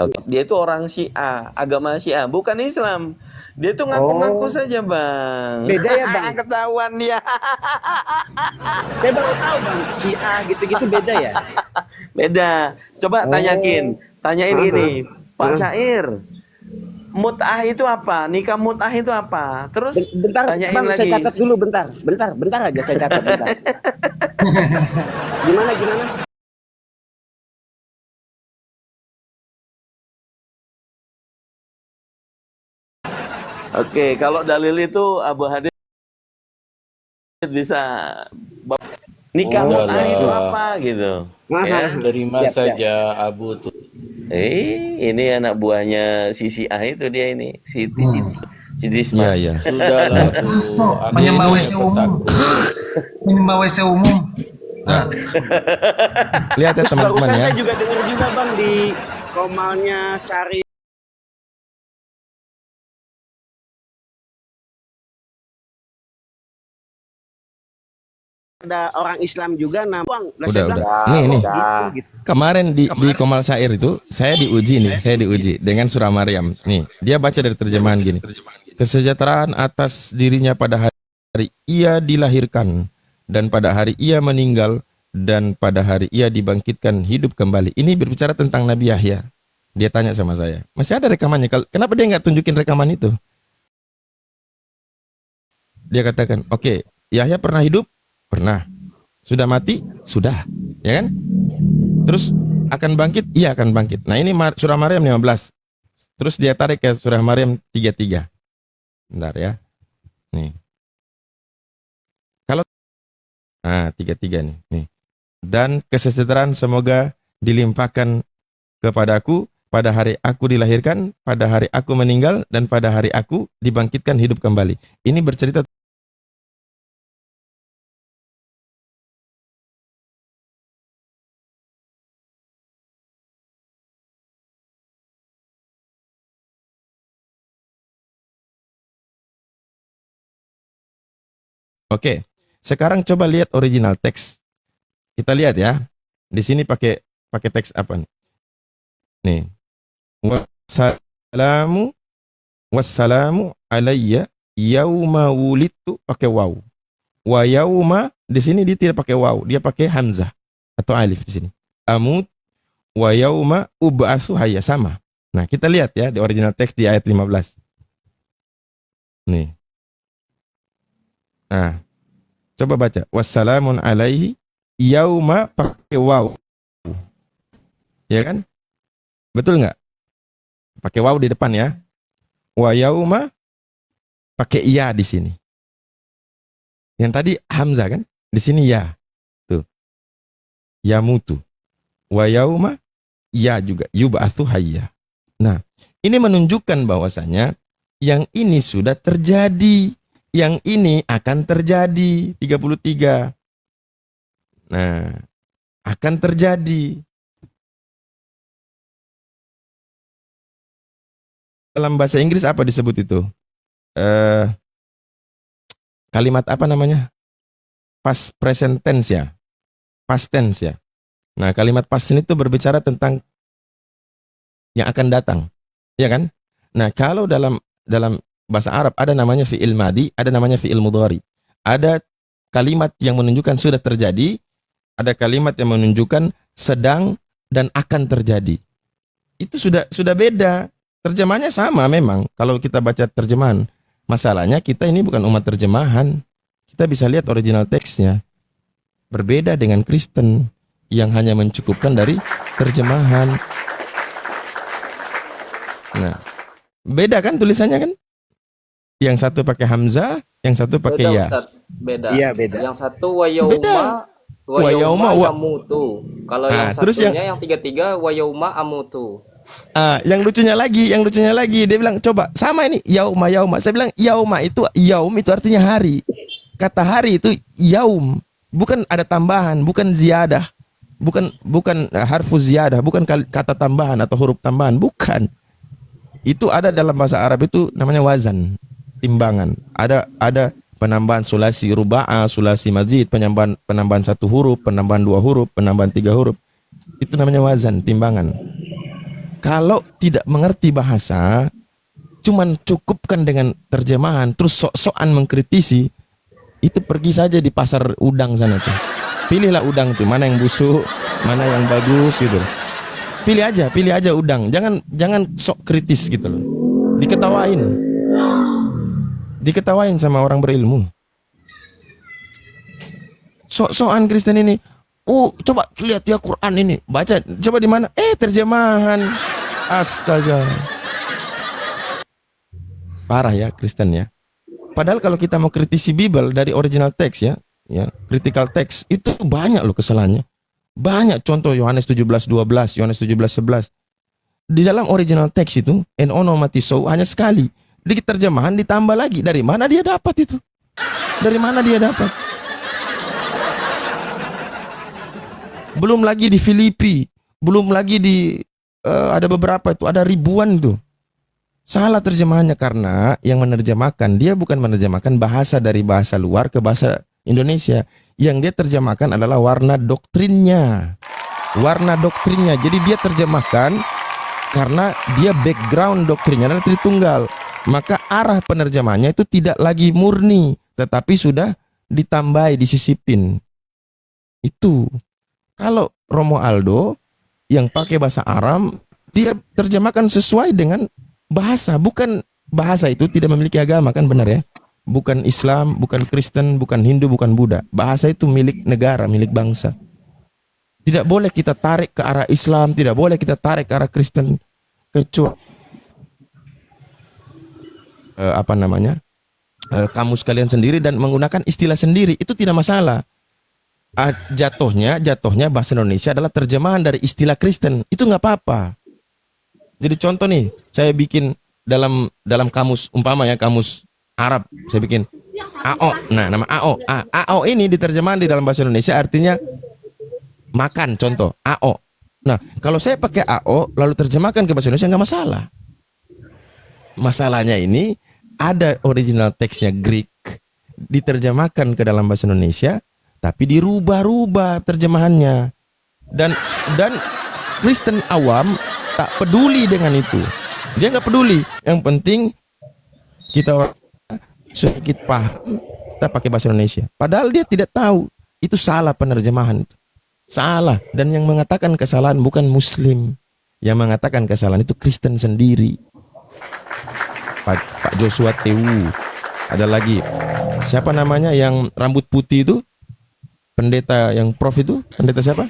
oke. Dia itu orang Syiah, agama Syiah, bukan Islam. Dia tuh ngaku-ngaku
Oh,
saja, Bang.
beda ya Bang.
Ketahuan dia.
Saya baru tahu Bang, si A gitu-gitu beda ya.
Beda. Coba
Oh,
tanyain
aha,
ini, Pak
aha.
Syair. Mut'ah itu apa? Nikah mut'ah itu apa? Terus
Bentar
tanyain
Bang, saya
lagi.
catat dulu bentar aja saya catat bentar. Gimana?
Oke, kalau dalil itu Abu Hadid bisa nikah
Oh,
mut'ah itu
Udahlah,
apa gitu.
aha,
Ya.
terima
siap.
saja Abu tuh.
Ini anak buahnya si A itu dia ini, si
Iya,
Dismas.
iya.
Sudahlah tuh, Anda
Menyembah
ini
WC
yang
umum.
petakut.
Menyembah WC umum.
Nah, lihat ya
Terus
teman-teman
barusan
ya.
saya juga dengar juga Bang di komalnya Sari ada orang Islam juga nah Bang. Lah saya bilang
Udah. Nih.
gitu.
Kemarin di Komal Syair itu saya diuji dengan surah Maryam. Nih, dia baca dari terjemahan gini. Kesejahteraan atas dirinya pada hari ia dilahirkan dan pada hari ia meninggal dan pada hari ia dibangkitkan hidup kembali. Ini berbicara tentang Nabi Yahya. Dia tanya sama saya, masih ada rekamannya? Kenapa dia nggak tunjukin rekaman itu? Dia katakan, oke, Yahya pernah hidup? Pernah. Sudah mati? Sudah. Ya kan? Terus akan bangkit? Iya akan bangkit. Nah ini surah Maryam 15. Terus dia tarik ke surah Maryam 33. Bentar ya. Nih. Kalau 33 nih. Nih. Dan kesejahteraan semoga dilimpahkan kepadaku pada hari aku dilahirkan, pada hari aku meninggal, dan pada hari aku dibangkitkan hidup kembali. Ini bercerita Oke, sekarang coba lihat original teks. Kita lihat ya. Di sini pakai teks apa nih? Nih. Wassalamu alayya yauma wulidtu pakai waw. Wa yauma di sini dia tidak pakai waw, dia pakai hamzah atau alif di sini. Amut wa yauma ub'atsu hayya sama. Nah, kita lihat ya di original teks di ayat 15. Nih. Nah, coba baca. Wassalamun alaihi yauma pakai waw. Ya kan? Betul nggak? Pakai waw di depan ya. Wa yauma pakai ya di sini. Yang tadi hamzah kan? Di sini ya. Tuh. Yamutu. Wa yauma ya juga. Yub'atsu hayya. Nah, ini menunjukkan bahwasanya yang ini sudah terjadi. Yang ini akan terjadi 33. Nah, akan terjadi. Dalam bahasa Inggris apa disebut itu? Kalimat apa namanya? Past present tense ya. Past tense ya. Nah, kalimat past tense itu berbicara tentang yang akan datang. Ya kan? Nah, kalau dalam bahasa Arab ada namanya fi'il madi, ada namanya fi'il mudhari. Ada kalimat yang menunjukkan sudah terjadi, ada kalimat yang menunjukkan sedang dan akan terjadi. Itu sudah beda. Terjemahannya sama memang. Kalau kita baca terjemahan, masalahnya kita ini bukan umat terjemahan. Kita bisa lihat original teksnya. Berbeda dengan Kristen yang hanya mencukupkan dari terjemahan. Nah, beda kan tulisannya kan? Yang satu pakai hamzah, yang satu pakai
Beda
ya.
Ustadz, beda.
Iya, beda.
Yang satu wayauma,
Beda. Wayauma,
yamutu. Kalau yang
terus
satunya yang 33 wayauma amutu.
Yang lucunya lagi, dia bilang coba sama ini yauma yauma. Saya bilang yauma itu yaum itu artinya hari. Kata hari itu yaum, bukan ada tambahan, bukan ziyadah, bukan harfu ziyadah, bukan kata tambahan atau huruf tambahan, bukan. Itu ada dalam bahasa Arab itu namanya wazan, timbangan. Ada penambahan sulasi ruba'a, sulasi mazid, penambahan satu huruf, penambahan dua huruf, penambahan tiga huruf. Itu namanya wazan, timbangan. Kalau tidak mengerti bahasa, cuman cukupkan dengan terjemahan, terus sok-sokan mengkritisi, itu pergi saja di pasar udang sana tuh. Pilihlah udang tuh, mana yang busuk, mana yang bagus gitu. Pilih aja udang. Jangan sok kritis gitu loh. Diketawain sama orang berilmu. Sok-sokan Kristen ini. Oh, coba lihat ya Quran ini. Baca, coba di mana? Terjemahan. Astaga. Parah ya Kristen ya. Padahal kalau kita mau kritisi Bible dari original text ya, critical text itu banyak loh kesalahannya. Banyak contoh Yohanes 17:12, Yohanes 17:11. Di dalam original text itu en onomatisou hanya sekali. Di terjemahan ditambah lagi. Dari mana dia dapat itu? Dari mana dia dapat? Belum lagi di Filipi, belum lagi di ada beberapa itu, ada ribuan tuh. Salah terjemahannya karena yang menerjemahkan dia bukan menerjemahkan bahasa dari bahasa luar ke bahasa Indonesia. Yang dia terjemahkan adalah warna doktrinnya. Warna doktrinnya. Jadi dia terjemahkan karena dia background doktrinnya adalah Tritunggal. Maka arah penerjemahannya itu tidak lagi murni, tetapi sudah ditambahi, disisipin. Itu. Kalau Romo Aldo yang pakai bahasa Aram, dia terjemahkan sesuai dengan bahasa. Bukan bahasa itu tidak memiliki agama, kan benar ya? Bukan Islam, bukan Kristen, bukan Hindu, bukan Buddha. Bahasa itu milik negara, milik bangsa. Tidak boleh kita tarik ke arah Islam, tidak boleh kita tarik ke arah Kristen, kecuali kamus kalian sendiri dan menggunakan istilah sendiri, itu tidak masalah. Jatuhnya bahasa Indonesia adalah terjemahan dari istilah Kristen, itu nggak apa-apa. Jadi contoh nih, saya bikin dalam kamus umpamanya kamus Arab, saya bikin AO. Nah, nama AO. AO ini diterjemahkan di dalam bahasa Indonesia artinya makan, contoh AO. Nah, kalau saya pakai AO lalu terjemahkan ke bahasa Indonesia nggak masalah. Masalahnya ini ada original teksnya Greek diterjemahkan ke dalam bahasa Indonesia tapi dirubah-rubah terjemahannya. Dan Kristen awam tak peduli dengan itu. Dia nggak peduli. Yang penting kita sedikit paham, kita pakai bahasa Indonesia. Padahal dia tidak tahu itu salah penerjemahan itu. Salah. Dan yang mengatakan kesalahan bukan Muslim. Yang mengatakan kesalahan itu Kristen sendiri. Pak Joshua Tewu. Ada lagi. Siapa namanya yang rambut putih itu? Pendeta yang prof itu? Pendeta siapa?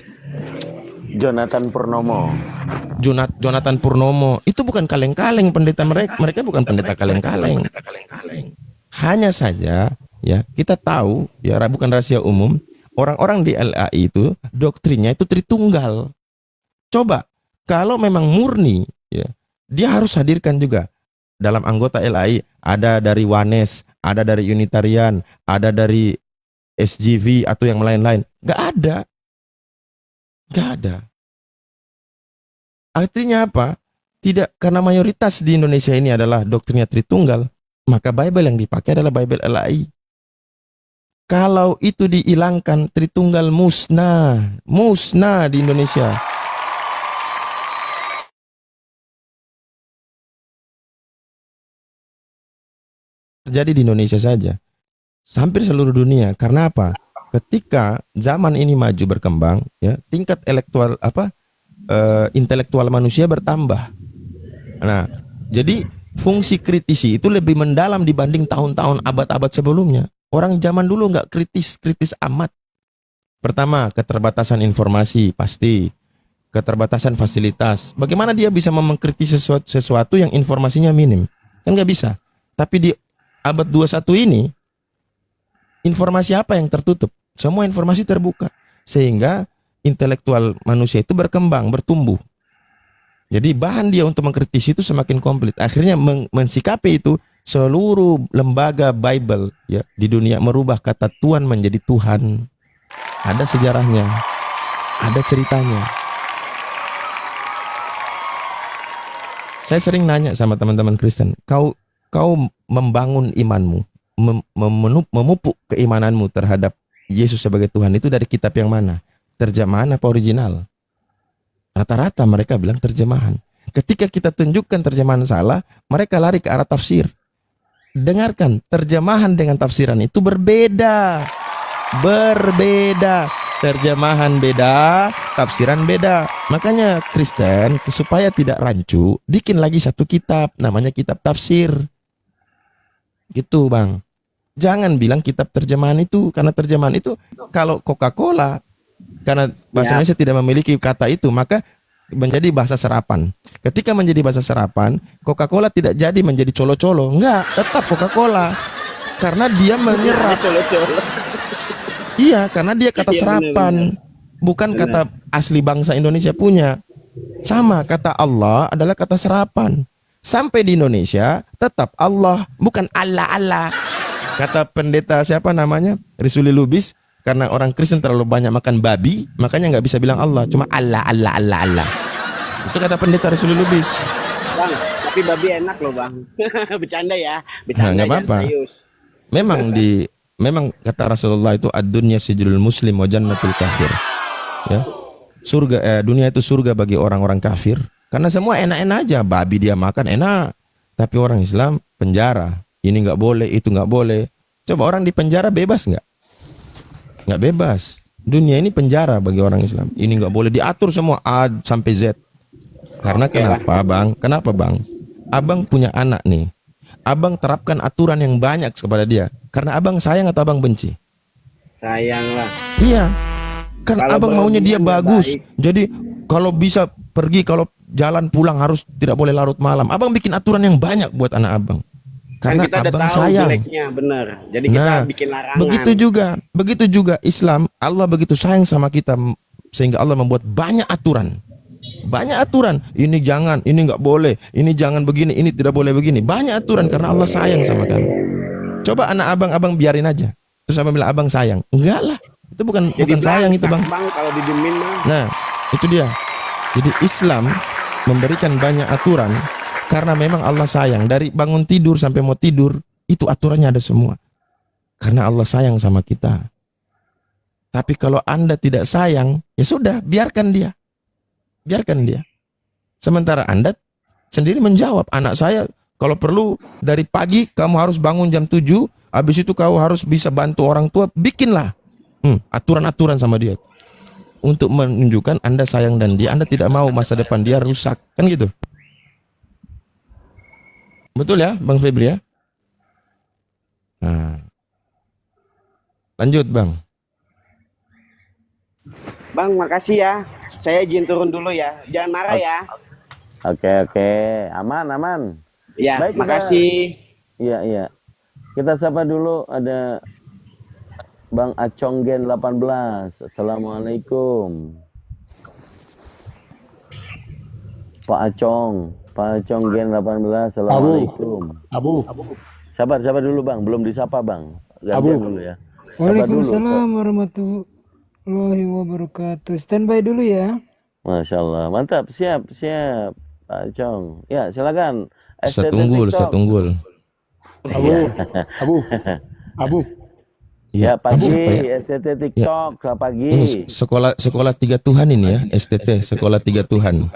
Jonathan Purnomo.
Jonathan Purnomo. Itu bukan kaleng-kaleng pendeta mereka. Mereka bukan pendeta kaleng-kaleng. Hanya saja ya kita tahu ya bukan rahasia umum. Orang-orang di LAI itu doktrinnya itu Tritunggal. Coba kalau memang murni ya, dia harus hadirkan juga dalam anggota LAI ada dari Wanes, ada dari Unitarian, ada dari SGV atau yang lain-lain. Gak ada. Artinya apa? Tidak, karena mayoritas di Indonesia ini adalah doktrinnya Tritunggal, maka Bible yang dipakai adalah Bible LAI. Kalau itu dihilangkan, Tritunggal musnah di Indonesia. Terjadi di Indonesia saja, hampir seluruh dunia. Karena apa? Ketika zaman ini maju berkembang, ya tingkat intelektual manusia bertambah. Nah, jadi fungsi kritisi itu lebih mendalam dibanding tahun-tahun abad-abad sebelumnya. Orang zaman dulu nggak kritis amat. Pertama, keterbatasan informasi pasti, keterbatasan fasilitas. Bagaimana dia bisa mengkritisi sesuatu yang informasinya minim? Kan nggak bisa. Tapi di abad 21 ini, informasi apa yang tertutup? Semua informasi terbuka. Sehingga intelektual manusia itu berkembang, bertumbuh. Jadi bahan dia untuk mengkritisi itu semakin komplit. Akhirnya mensikapi itu seluruh lembaga Bible ya di dunia merubah kata Tuhan menjadi Tuhan. Ada sejarahnya, ada ceritanya. Saya sering nanya sama teman-teman Kristen, kau membangun imanmu, memupuk keimananmu terhadap Yesus sebagai Tuhan itu dari kitab yang mana? Terjemahan apa original? Rata-rata mereka bilang terjemahan. Ketika kita tunjukkan terjemahan salah, mereka lari ke arah tafsir. Dengarkan, terjemahan dengan tafsiran itu berbeda. Berbeda. Terjemahan beda, tafsiran beda. Makanya Kristen supaya tidak rancu, bikin lagi satu kitab, namanya kitab tafsir. Gitu Bang. Jangan bilang kitab terjemahan itu, karena terjemahan itu kalau Coca-Cola, karena bahasa Indonesia tidak memiliki kata itu, maka menjadi bahasa serapan. Ketika menjadi bahasa serapan, Coca-Cola tidak jadi menjadi colo-colo. Enggak, tetap Coca-Cola. Karena dia menyerap. Iya, karena dia kata serapan, bukan kata asli bangsa Indonesia punya. Sama, kata Allah adalah kata serapan. Sampai di Indonesia, tetap Allah, bukan Allah. Kata pendeta siapa namanya? Risuli Lubis, karena orang Kristen terlalu banyak makan babi, makanya nggak bisa bilang Allah, cuma Allah. Itu kata pendeta Risuli Lubis.
Bang, tapi babi enak loh Bang. Bercanda ya, bercanda.
Nggak apa-apa. Memang kata Rasulullah itu ad-dunya sijilul muslim wa jannatul kafir. Ya. Dunia itu surga bagi orang-orang kafir. Karena semua enak-enak aja, babi dia makan enak. Tapi orang Islam penjara. Ini nggak boleh, itu nggak boleh. Coba orang di penjara bebas nggak? Nggak bebas. Dunia ini penjara bagi orang Islam. Ini nggak boleh, diatur semua A sampai Z. Karena kenapa Bang? Kenapa Bang? Abang punya anak nih. Abang terapkan aturan yang banyak kepada dia. Karena abang sayang atau abang benci?
Sayang lah.
Iya. Kan
Kalau
abang maunya dia bagus.
baik.
Jadi kalau bisa pergi, kalau jalan pulang harus tidak boleh larut malam. Abang bikin aturan yang banyak buat anak abang. Karena
Kan kita udah
abang
tahu
sayang.
jeleknya, bener. Jadi kita bikin larangan.
Begitu juga Islam. Allah begitu sayang sama kita sehingga Allah membuat banyak aturan. Banyak aturan. Ini jangan, ini nggak boleh, ini jangan begini, ini tidak boleh begini. Banyak aturan karena Allah sayang sama kamu. Coba anak abang biarin aja. Terus abang bilang abang sayang. Enggak lah. Itu bukan sayang itu Bang.
Kalau didiemin mah.
Nah, itu dia. Jadi Islam memberikan banyak aturan karena memang Allah sayang. Dari bangun tidur sampai mau tidur, itu aturannya ada semua. Karena Allah sayang sama kita. Tapi kalau Anda tidak sayang, ya sudah, biarkan dia. Biarkan dia. Sementara Anda sendiri menjawab, anak saya kalau perlu dari pagi kamu harus bangun jam 7, habis itu kamu harus bisa bantu orang tua, bikinlah aturan-aturan sama dia. Untuk menunjukkan Anda sayang dan dia, Anda tidak mau masa depan dia rusak. Kan gitu. Betul ya Bang Febri ya? Nah. Lanjut Bang.
Bang, makasih ya. Saya izin turun dulu ya. Jangan marah ya.
Oke. Aman.
Ya,
Baik,
makasih.
Iya. Kita sapa dulu, ada Bang Acong Gen 18. Assalamualaikum. Pak Acong Gen 18. Assalamualaikum.
Abu.
Sabar dulu Bang, belum disapa Bang. Gantian dulu ya.
Waalaikumsalam warahmatullahi wabarakatuh. Standby dulu ya.
Masya Allah, mantap, siap Pak Acong. Ya silakan.
Ustaz
TikTok.
Unggul.
Abu.
Ya pagi,
ya?
STT TikTok, selamat pagi.
Ini sekolah 3 Tuhan ini ya, STT, sekolah 3 Tuhan.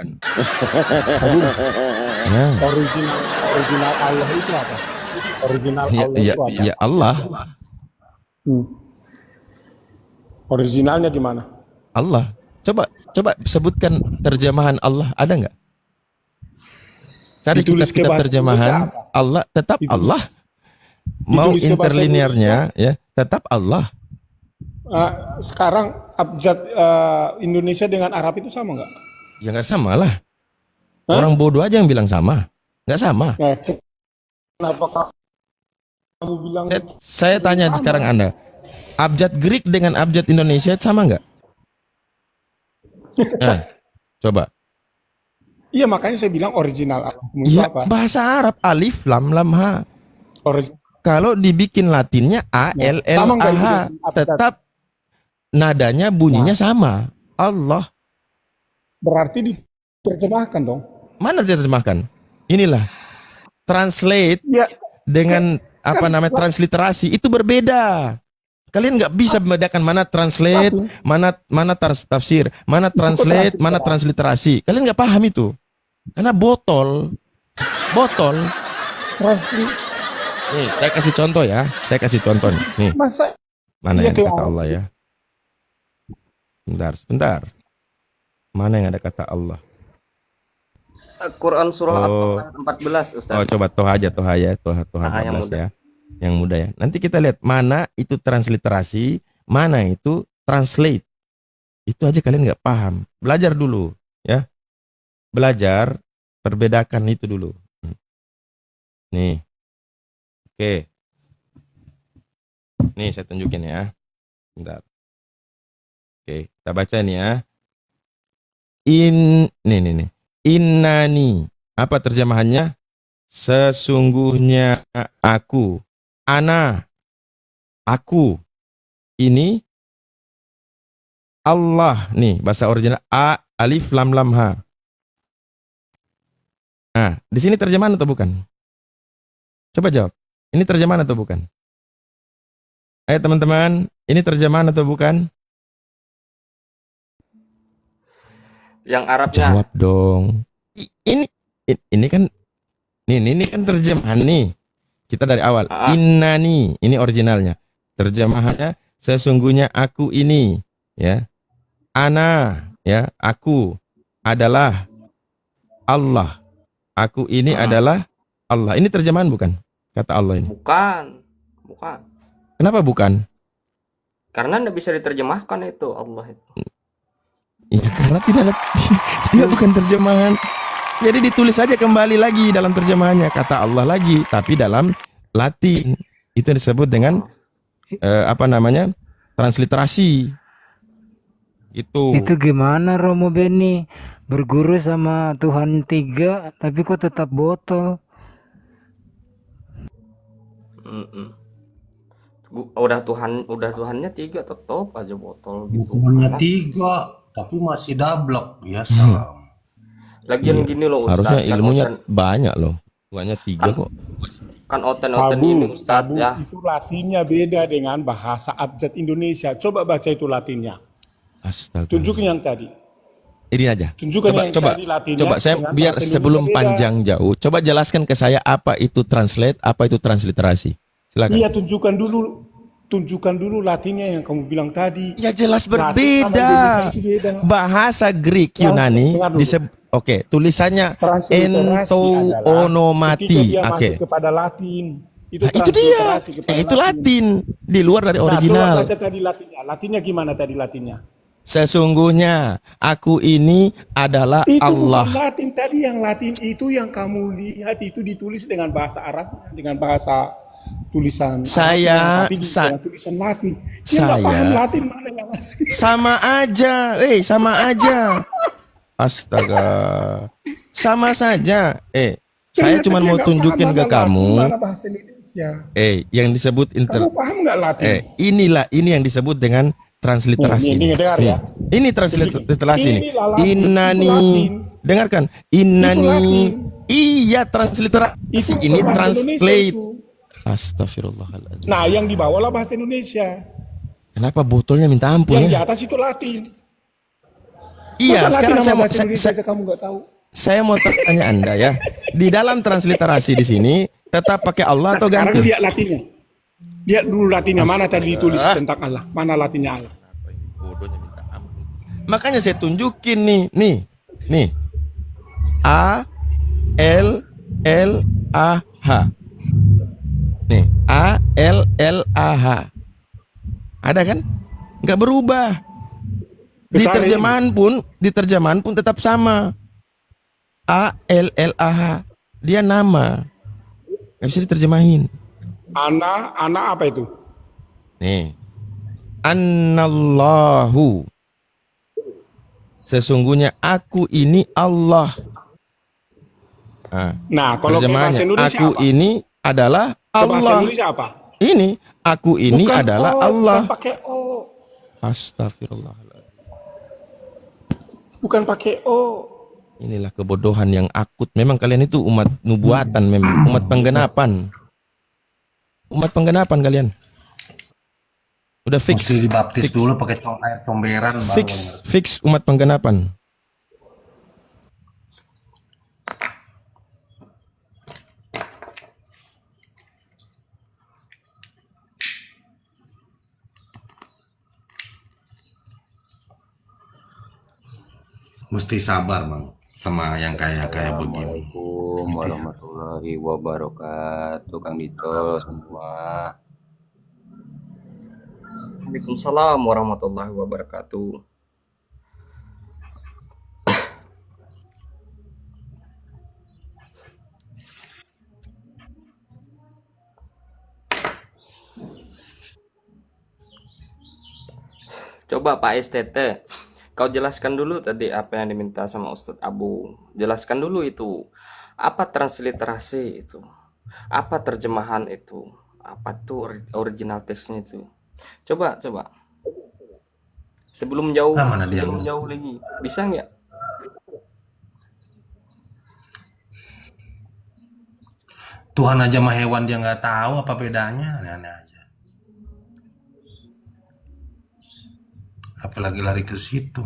Ya.
Original Allah itu apa? Original Allah itu apa?
Ya Allah.
Originalnya gimana?
Allah. Coba sebutkan terjemahan Allah, ada nggak? Cari kitab terjemahan Allah, tetap Allah. Mau interlinearnya ya, tetap Allah.
Sekarang abjad Indonesia dengan Arab itu sama nggak?
Ya nggak sama lah. Orang bodoh aja yang bilang sama. Nggak sama.
Kenapa kamu bilang?
Saya tanya sekarang Anda, abjad Greek dengan abjad Indonesia sama nggak? Nah, coba.
Iya, makanya saya bilang original Al-Hukum itu
Ya,
apa?
bahasa Arab alif lam lam ha.
Ori-
Kalau dibikin Latinnya A
Nah,
L L
sama
A
nggak itu
H,
dengan abjad?
tetap nadanya bunyinya
Nah,
sama. Allah.
berarti diterjemahkan dong.
Mana diterjemahkan? Inilah translate
Ya,
dengan apa
kan
namanya transliterasi itu berbeda. Kalian nggak bisa membedakan mana translate,
Latin
mana tafsir, mana
itu kok
translate, mana
transliterasi.
transliterasi. Kalian nggak paham itu. Karena botol.
Transli,
Nih, saya kasih contoh ya. Saya kasih contoh nih. Nih,
masa
mana
iya
yang ada
kayak
kata Allah ya? Sebentar. Mana yang ada kata Allah?
Quran surah
Oh,
At-Taha 14, Ustaz.
coba toh yang
14
mudah ya. Yang mudah ya. Nanti kita lihat mana itu transliterasi, mana itu translate. Itu aja kalian nggak paham. Belajar dulu ya. Belajar, perbedakan itu dulu. Nih. Oke. Nih saya tunjukin ya. Bentar. Oke, kita baca nih ya. Nih. Innani. Apa terjemahannya? Sesungguhnya aku. Ana. Aku. Ini Allah. Nih, bahasa original A alif lam lam ha. Nah, di sini terjemahan atau bukan? Coba jawab. Ini terjemahan atau bukan? Ayo teman-teman, ini terjemahan atau bukan?
Yang Arabnya.
Jawab dong. Ini kan ini kan terjemahan nih. Kita dari awal. Innani, ini originalnya. Terjemahannya sesungguhnya aku ini, ya. Ana, ya, aku adalah Allah. Aku ini adalah Allah. Ini terjemahan bukan? Kata Allah ini.
Bukan.
Kenapa bukan?
Karena nggak bisa diterjemahkan itu Allah itu.
Ya karena tidak ada, dia bukan terjemahan. Jadi ditulis saja kembali lagi dalam terjemahannya kata Allah lagi, tapi dalam Latin. Itu yang disebut dengan apa namanya? Transliterasi. Itu
gimana Romo Beni? Berguru sama Tuhan 3, tapi kok tetap botol?
Udah Tuhannya 3 tetap aja botol gitu.
Bukannya 3, tapi masih dablek. Ya salam.
Lagian gini loh Ustaz.
harusnya
kan
ilmunya
oten-
banyak loh. Bukannya 3 kok.
kan oten ini Ustaz
Tabu
ya.
itu Latinnya beda dengan bahasa abjad Indonesia. Coba baca itu Latinnya.
Astaga.
Tunjukin yang tadi.
Ini aja.
Tunjukkan yang
Coba
tadi Latinnya
coba saya
dengan
biar
bahasa
sebelum
Indonesia beda.
panjang jauh. Coba jelaskan ke saya apa itu translate, apa itu transliterasi. Silakan.
Iya, tunjukkan dulu Latinnya yang kamu bilang tadi.
Ya jelas
Latin sama
berbeda.
Indonesia itu beda.
Bahasa Greek Yunani
Dengar dulu.
disebut tulisannya
Transliterasi
ento
adalah
onomati.
ketika dia
Oke.
masuk kepada Latin. Itu
Nah, itu dia.
transliterasi kepada
Itu Latin di luar dari
Nah,
original.
coba baca tadi Latinnya. Latinnya gimana tadi Latinnya?
Sesungguhnya aku ini adalah
Itu
Allah.
bukan Latin tadi, yang Latin itu yang kamu lihat itu ditulis dengan bahasa Arab, dengan bahasa tulisan
Saya-
Arabnya, tapi dengan tulisan Latin. Dia nggak
saya-
paham Latin mana yang asli.
Sama aja. Sama aja. Astaga. Sama saja. Saya
Ternyata
cuma
dia
mau
nggak
tunjukin
paham
ke
mana
kamu.
Latin, mana bahasa Indonesia.
Yang disebut
Kamu paham nggak Latin?
ini yang disebut dengan transliterasi.
Nih, dengar ya.
Ini transliterasi nih.
Inilah Latin, itu
Innani.
Latin.
Dengarkan.
Itu
Innani.
Latin.
Iya, transliterasi.
Itu
Ini
bahasa
translate.
Indonesia itu.
Astagfirullahaladzim.
Nah, yang di bawah lah bahasa Indonesia.
Kenapa botolnya minta ampun
Yang di
ya?
atas itu Latin.
Iya,
Masa
sekarang
Latin
saya
sama
mau
bahasa Indonesia aja kamu nggak tahu.
saya mau tanya Anda ya. Di dalam transliterasi di sini tetap pakai Allah atau
Sekarang
ganti?
lihat Latinnya. Lihat dulu Latinnya, mana tadi ditulis tentang Allah. Mana Latinnya Allah.
Bodohnya minta ampun. Makanya saya tunjukin nih. A L L A H. Nih, A L L A H. Ada kan? Nggak berubah. Di
Besar
terjemahan pun tetap sama. A L L A H. Dia nama. Nggak bisa diterjemahin.
Ana apa itu?
Nih. Annallahu. Sesungguhnya aku ini Allah.
Nah, kalau kayak bahasa
Terjemahannya,
Indonesia
aku
apa?
ini adalah
Ke bahasa
Allah.
Indonesia apa?
Ini, aku ini
Bukan
adalah
O,
Allah.
bukan pakai O.
Astagfirullah.
Bukan pakai O.
Inilah kebodohan yang akut. Memang kalian itu umat nubuatan, memang umat penggenapan. Umat penggenapan kalian. Udah fix.
Mesti dibaptis
Fix.
dulu pakai air comberan baru
Fix,
ngerti.
fix umat penggenapan.
Mesti sabar bang sama yang kayak begini.
Assalamualaikum warahmatullahi wabarakatuh, Kang Dito semua. Waalaikumsalam warahmatullahi wabarakatuh. Coba Pak STT, kau jelaskan dulu tadi apa yang diminta sama Ustadz Abu. Jelaskan dulu itu. Apa transliterasi itu? Apa terjemahan itu? Apa tuh original teksnya itu? Coba. Sebelum jauh lagi. Bisa nggak?
Tuhan aja sama hewan dia nggak tahu apa bedanya, aneh-aneh aja. Apalagi lari ke situ.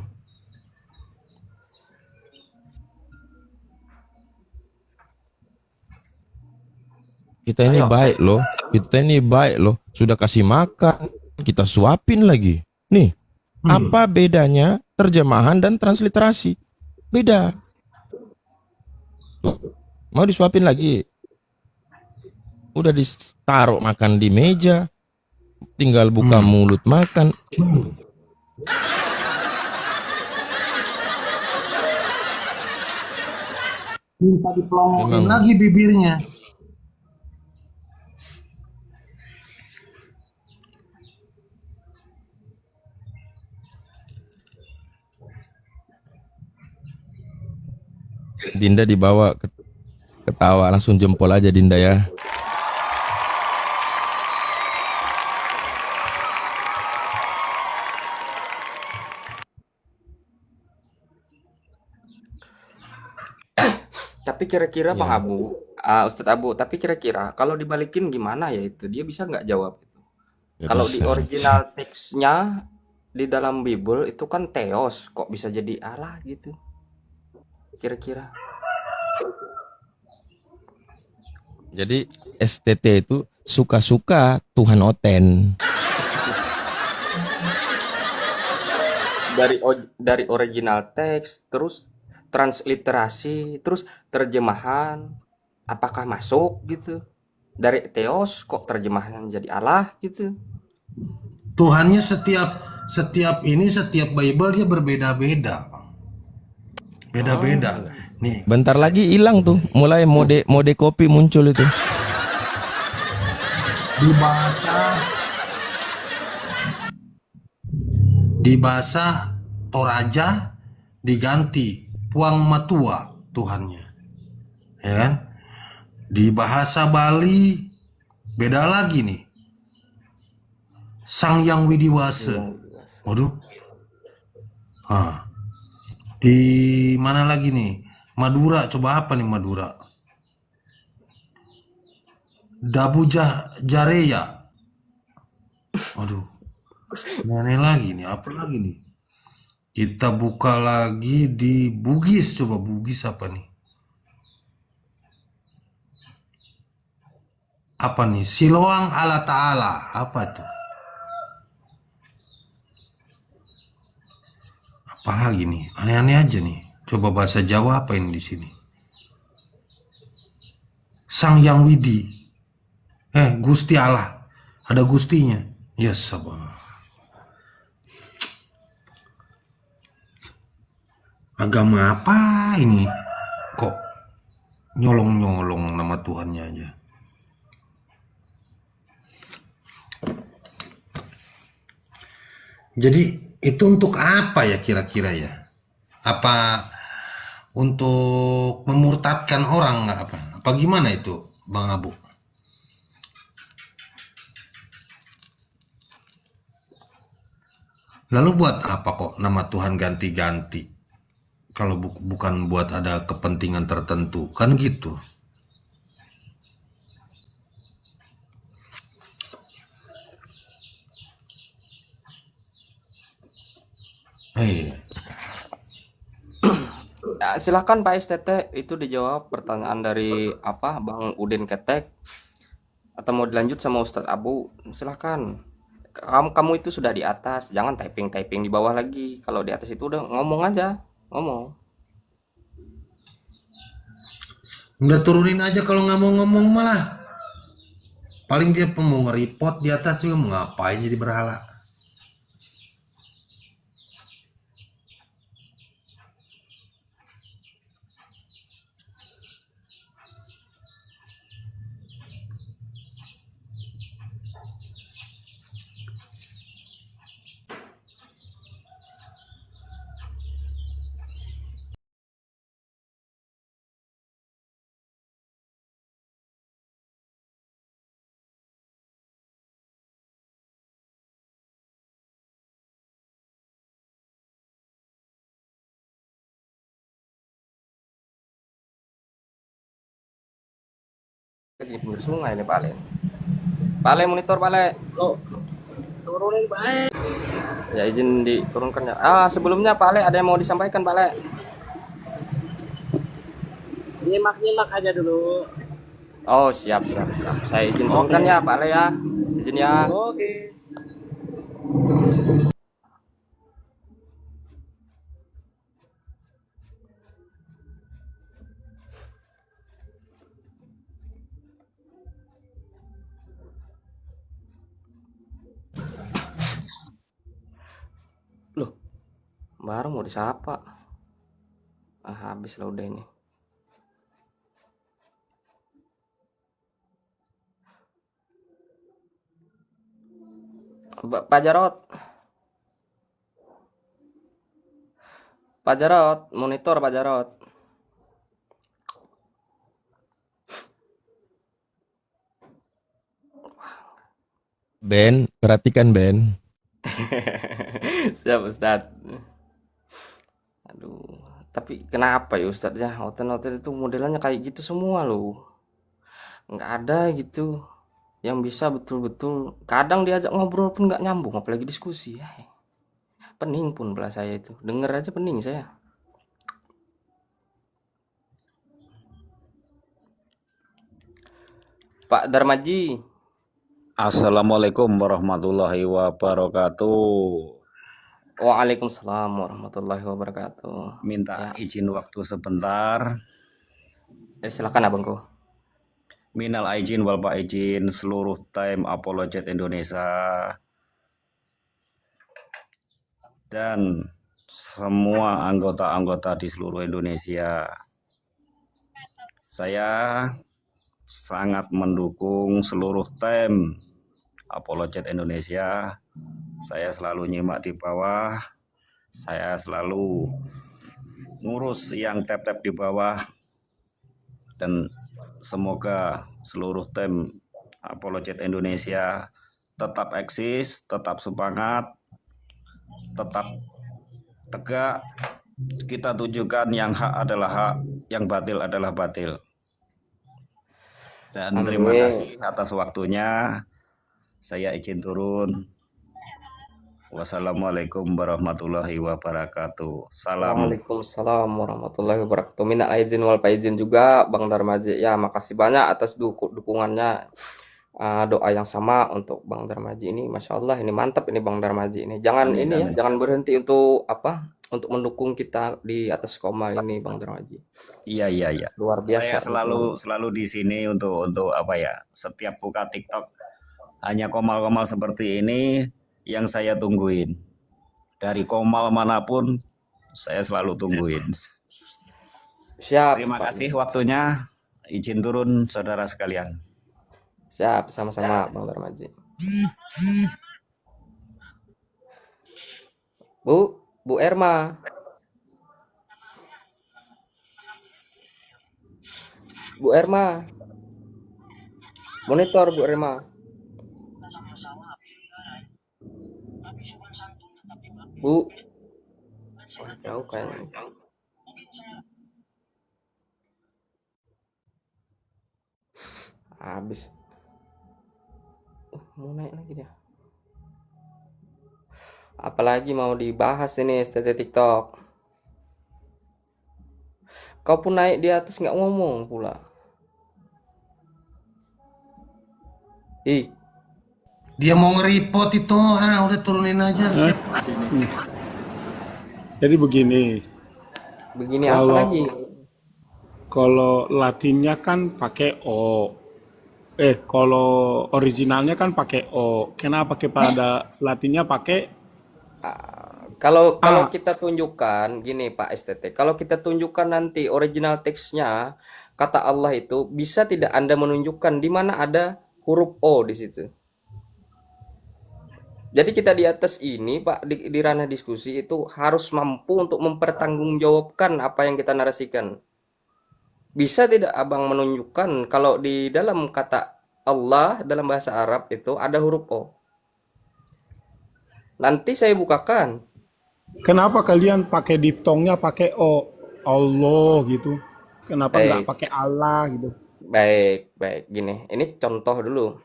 Kita ini baik loh. Kita ini baik loh. Sudah kasih makan, kita suapin lagi. Nih, apa bedanya terjemahan dan transliterasi? Beda. Tuh, mau disuapin lagi? Udah ditaruh makan di meja, tinggal buka mulut makan.
Minta dipelongokin
Memang.
lagi bibirnya.
Dinda dibawa ketawa, langsung jempol aja Dinda ya.
Tapi kira-kira Bang
Ya.
Abu, Ustadz Abu, tapi kira-kira kalau dibalikin gimana ya itu? Dia bisa nggak jawab itu?
Gak
Kalau di
bisa.
original teksnya di dalam Bible itu kan Theos, kok bisa jadi Allah gitu? Kira-kira.
Jadi STT itu suka-suka Tuhan Oten.
Dari original teks, terus transliterasi, terus terjemahan, apakah masuk gitu? Dari Theos kok terjemahan jadi Allah gitu?
Tuhannya setiap Bible dia berbeda-beda, Bang. Beda-beda. Nih,
Bentar lagi hilang tuh, mulai mode kopi muncul itu.
di bahasa Toraja diganti Puang Matua Tuhannya. Ya kan? Di bahasa Bali beda lagi nih. Sang Yang Widiwasa. Waduh. Di mana lagi nih? Madura, coba apa nih Madura? Dabu Jareya. Waduh. Ini lagi nih, apa lagi nih? Kita buka lagi di Bugis, coba Bugis apa nih? Apa nih? Siloang Allah Ta'ala, apa tuh? Apa lagi nih? Aneh-aneh aja nih. Coba bahasa Jawa apa ini di sini? Sang Yang Widi. Gusti Allah. Ada Gustinya. Ya sabar. Agama apa ini? Kok nyolong-nyolong nama Tuhannya aja? Jadi itu untuk apa ya kira-kira ya? Apa untuk memurtadkan orang nggak apa? Apa gimana itu, Bang Abu? Lalu buat apa kok nama Tuhan ganti-ganti? Kalau bukan buat ada kepentingan tertentu, kan gitu. Eh,
Ya, silakan Pak STT itu dijawab pertanyaan dari apa Bang Udin Ketek atau mau dilanjut sama Ustadz Abu. Silakan. Kamu itu sudah di atas, jangan typing di bawah lagi. Kalau di atas itu udah ngomong aja, ngomong.
udah turunin aja kalau nggak mau ngomong malah. Paling dia mau nge-report di atas juga mau ngapain jadi berhala.
Di pinggir sungai nih Pak Ale. Pak Ale monitor Pak Ale.
Turunin baik.
Ya izin diturunkan ya. Sebelumnya Pak Ale ada yang mau disampaikan Pak Ale?
Nyimak-nyimak aja dulu.
Oh siap. Saya izin turunkan ya Pak Ale ya. Izin ya.
Oke.
Loh, baru mau disapa. Habis lah udah ini. Pak Jarot. Pak Jarot, monitor Pak Jarot.
Ben, perhatikan Ben.
Siap Ustadz. Aduh, tapi kenapa ya Ustadz ya? Hotel-hotel itu modelannya kayak gitu semua loh. Nggak ada gitu yang bisa betul-betul. Kadang diajak ngobrol pun nggak nyambung, apalagi diskusi. Pening pun belah saya itu. Denger aja pening saya. Pak Darmaji.
Assalamualaikum warahmatullahi wabarakatuh.
Waalaikumsalam warahmatullahi wabarakatuh.
Minta
Ya,
izin waktu sebentar.
silakan abangku.
Minal aijin wal faizin seluruh tim Apologet Indonesia dan semua anggota-anggota di seluruh Indonesia. Saya sangat mendukung seluruh tim Apologet Indonesia. Saya selalu nyimak di bawah. Saya selalu ngurus yang tap-tap di bawah. Dan semoga seluruh tim Apologet Indonesia tetap eksis, tetap semangat, tetap tegak. Kita tunjukkan yang hak adalah hak, yang batil adalah batil. Dan terima
Amin.
kasih atas waktunya. Saya izin turun. Wassalamualaikum warahmatullahi wabarakatuh. Salam.
Waalaikumsalam warahmatullahi wabarakatuh. Minal aidin wal faizin juga Bang Darmaji. Ya, makasih banyak atas dukungannya. Doa yang sama untuk Bang Darmaji ini. Masya Allah, ini mantap ini Bang Darmaji ini. Jangan
Amin,
ini ya,
amin.
jangan berhenti untuk apa? Untuk mendukung kita di atas koma ini Bang Darmaji.
Iya.
Luar
Saya
biasa.
selalu di sini untuk apa ya? Setiap buka TikTok hanya komal-komal seperti ini yang saya tungguin. Dari komal manapun saya selalu tungguin.
Siap,
Terima
Pak.
kasih waktunya. Izin turun saudara sekalian.
Siap, sama-sama Bang Darmaji. Bu Erma. Bu Erma, monitor Bu Erma. Bu, wah jauh kayaknya. Habis. Mau naik lagi dia. Apalagi mau dibahas ini STT TikTok. Kau pun naik di atas nggak ngomong pula. Ih,
Dia mau nge-report itu, udah turunin aja.
Hah?
Sip.
Jadi begini,
begini apa
kalau
lagi?
kalau Latinnya kan pakai O. Kalau originalnya kan pakai O. Kenapa kepada Latinnya pakai
Kalau
A?
kita tunjukkan gini Pak STT, kalau kita tunjukkan nanti original teksnya kata Allah itu bisa tidak Anda menunjukkan di mana ada huruf O di situ. Jadi kita di atas ini Pak di ranah diskusi itu harus mampu untuk mempertanggungjawabkan apa yang kita narasikan. Bisa tidak Abang menunjukkan kalau di dalam kata Allah dalam bahasa Arab itu ada huruf O? Nanti saya bukakan.
Kenapa kalian pakai diftongnya pakai O? Allah gitu. Kenapa nggak
Baik,
pakai Allah gitu?
baik. Gini, ini contoh dulu.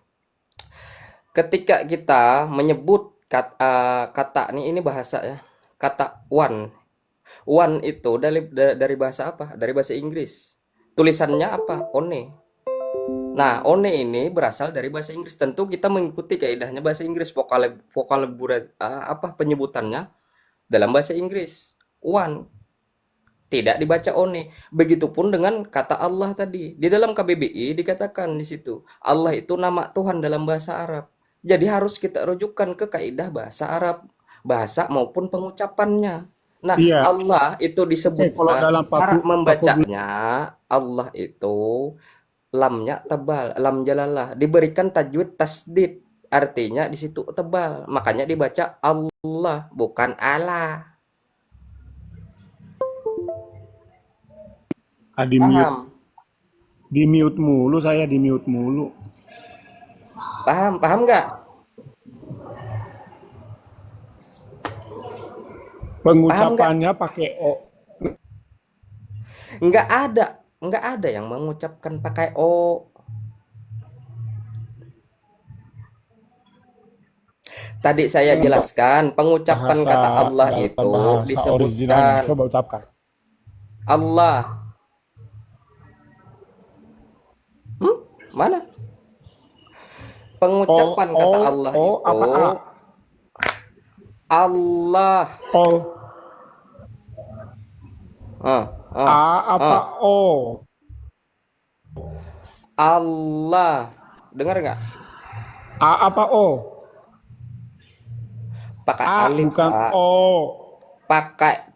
Ketika kita menyebut kata ini bahasa ya. Kata one. One itu dari bahasa apa? Dari bahasa Inggris. Tulisannya apa? One. Nah, one ini berasal dari bahasa Inggris. Tentu kita mengikuti kaidahnya bahasa Inggris, penyebutannya dalam bahasa Inggris. One, tidak dibaca one. Begitupun dengan kata Allah tadi. Di dalam KBBI dikatakan di situ, Allah itu nama Tuhan dalam bahasa Arab. Jadi harus kita rujukan ke kaidah bahasa Arab, bahasa maupun pengucapannya. Nah,
Iya.
Allah itu
Kalau
disebutkan
dalam
cara
40
membacanya, Allah itu lamnya tebal, lam jalalah, diberikan tajwid tasdid, artinya di situ tebal, makanya dibaca Allah bukan Allah.
di mute,
Paham?
di mute mulu saya di mute mulu.
Paham nggak?
Pengucapannya pakai O.
Nggak ada yang mengucapkan pakai O. Tadi saya jelaskan pengucapan kata Allah
Dalam
itu
bahasa originalnya.
disebutkan
Coba ucapkan.
Allah. Mana? Pengucapan kata Allah
O
itu
apa A?
Allah.
O.
Ah,
A apa O?
Allah. Dengar nggak?
A apa O?
Pakai
A
alif,
bukan
Pak.
O.
Pakai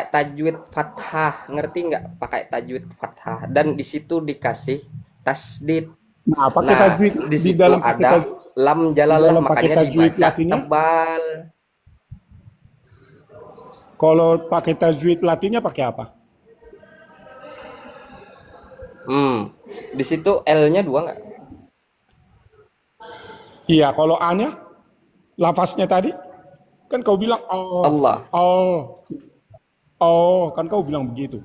tajwid fathah, ngerti nggak? Pakai tajwid fathah dan di situ dikasih tasdid.
Nah, pakai
Nah,
tajwid
di
di
situ
dalam pakai
ada lam jalalah,
dalam pakai
makanya
tajwid
dibaca
Latinnya.
tebal.
Kalau pakai tajwid Latinnya pakai apa?
Di situ L-nya 2 nggak?
Iya, kalau A-nya, lafaznya tadi, kan kau bilang
Allah.
kan kau bilang begitu.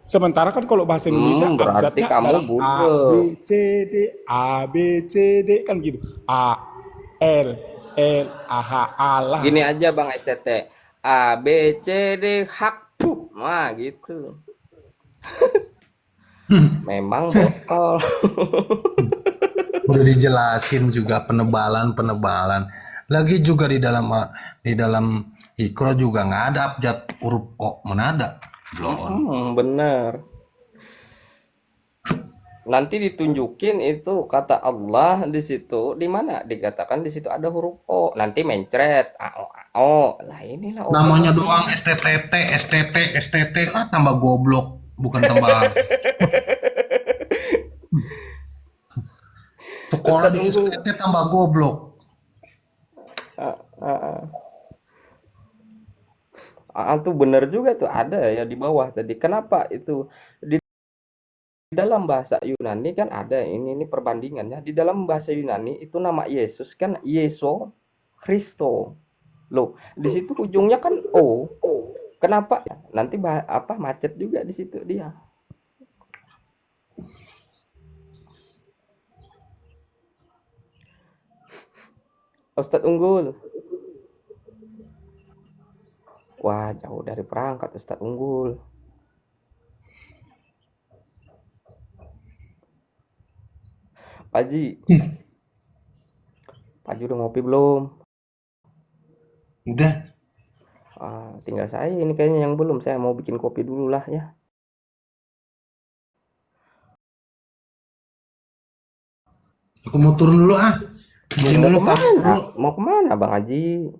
Sementara kan kalau bahasa Indonesia
Berarti
abjadnya
kamu
adalah
bodoh.
A, B, C, D, kan begitu. A, L, A, H, Allah.
Gini aja Bang STT. A, B, C, D, hak, puh. Nah, gitu. Memang botol.
Udah dijelasin juga penebalan. Lagi juga di dalam Iqra juga nggak ada abjad huruf O, mana ada? Belum.
Bener. Nanti ditunjukin itu kata Allah di situ, di mana dikatakan di situ ada huruf O. Nanti mencret AO. Lah inilah O.
Namanya doang STT, tambah goblok, bukan tambah. Sekolah di STT tambah goblok.
Tuh bener juga tuh ada ya di bawah tadi. Kenapa itu dalam bahasa Yunani kan ada ini perbandingannya. Di dalam bahasa Yunani itu nama Yesus kan Yeso Kristo. Loh, di situ ujungnya kan O. Kenapa? Nanti macet juga di situ dia. Ustadz Unggul. Wah, jauh dari perangkat Ustadz Unggul. Pak Haji. Pak Haji udah ngopi belum?
Udah.
Tinggal saya ini kayaknya yang belum. Saya mau bikin kopi dulu lah ya.
Aku mau turun dulu ah. Izin
Mau
dulu Pak.
kemana? Mau kemana Bang Haji?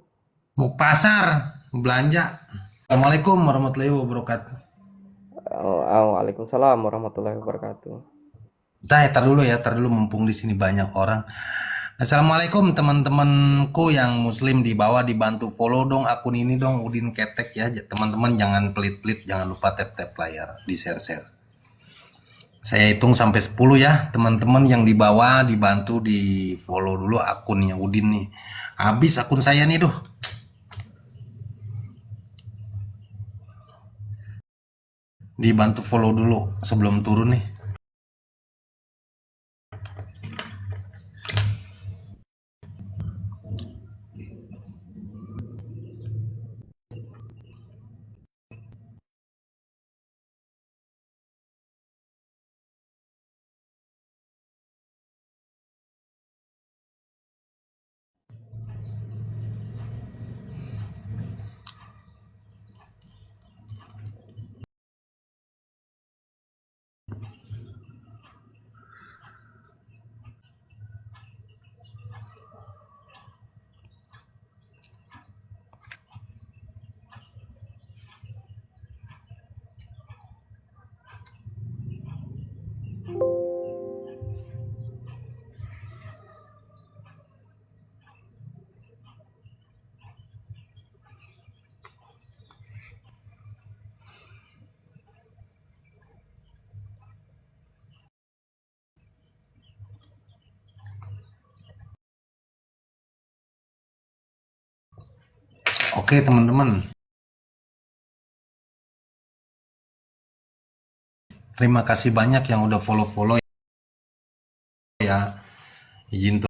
Mau ke pasar, mau belanja. Assalamualaikum warahmatullahi wabarakatuh.
Waalaikumsalam warahmatullahi wabarakatuh.
Tar dulu mumpung di sini banyak orang. Assalamualaikum teman-temanku yang muslim, di bawah dibantu follow dong akun ini dong, Udin Ketek ya. Teman-teman jangan pelit-pelit, jangan lupa tap-tap layar, di share-share. Saya hitung sampai 10 ya, teman-teman yang di bawah dibantu di follow dulu akunnya Udin nih. Habis akun saya nih duh. Dibantu follow dulu sebelum turun nih. Oke teman-teman, terima kasih banyak yang udah follow-follow ya. Izin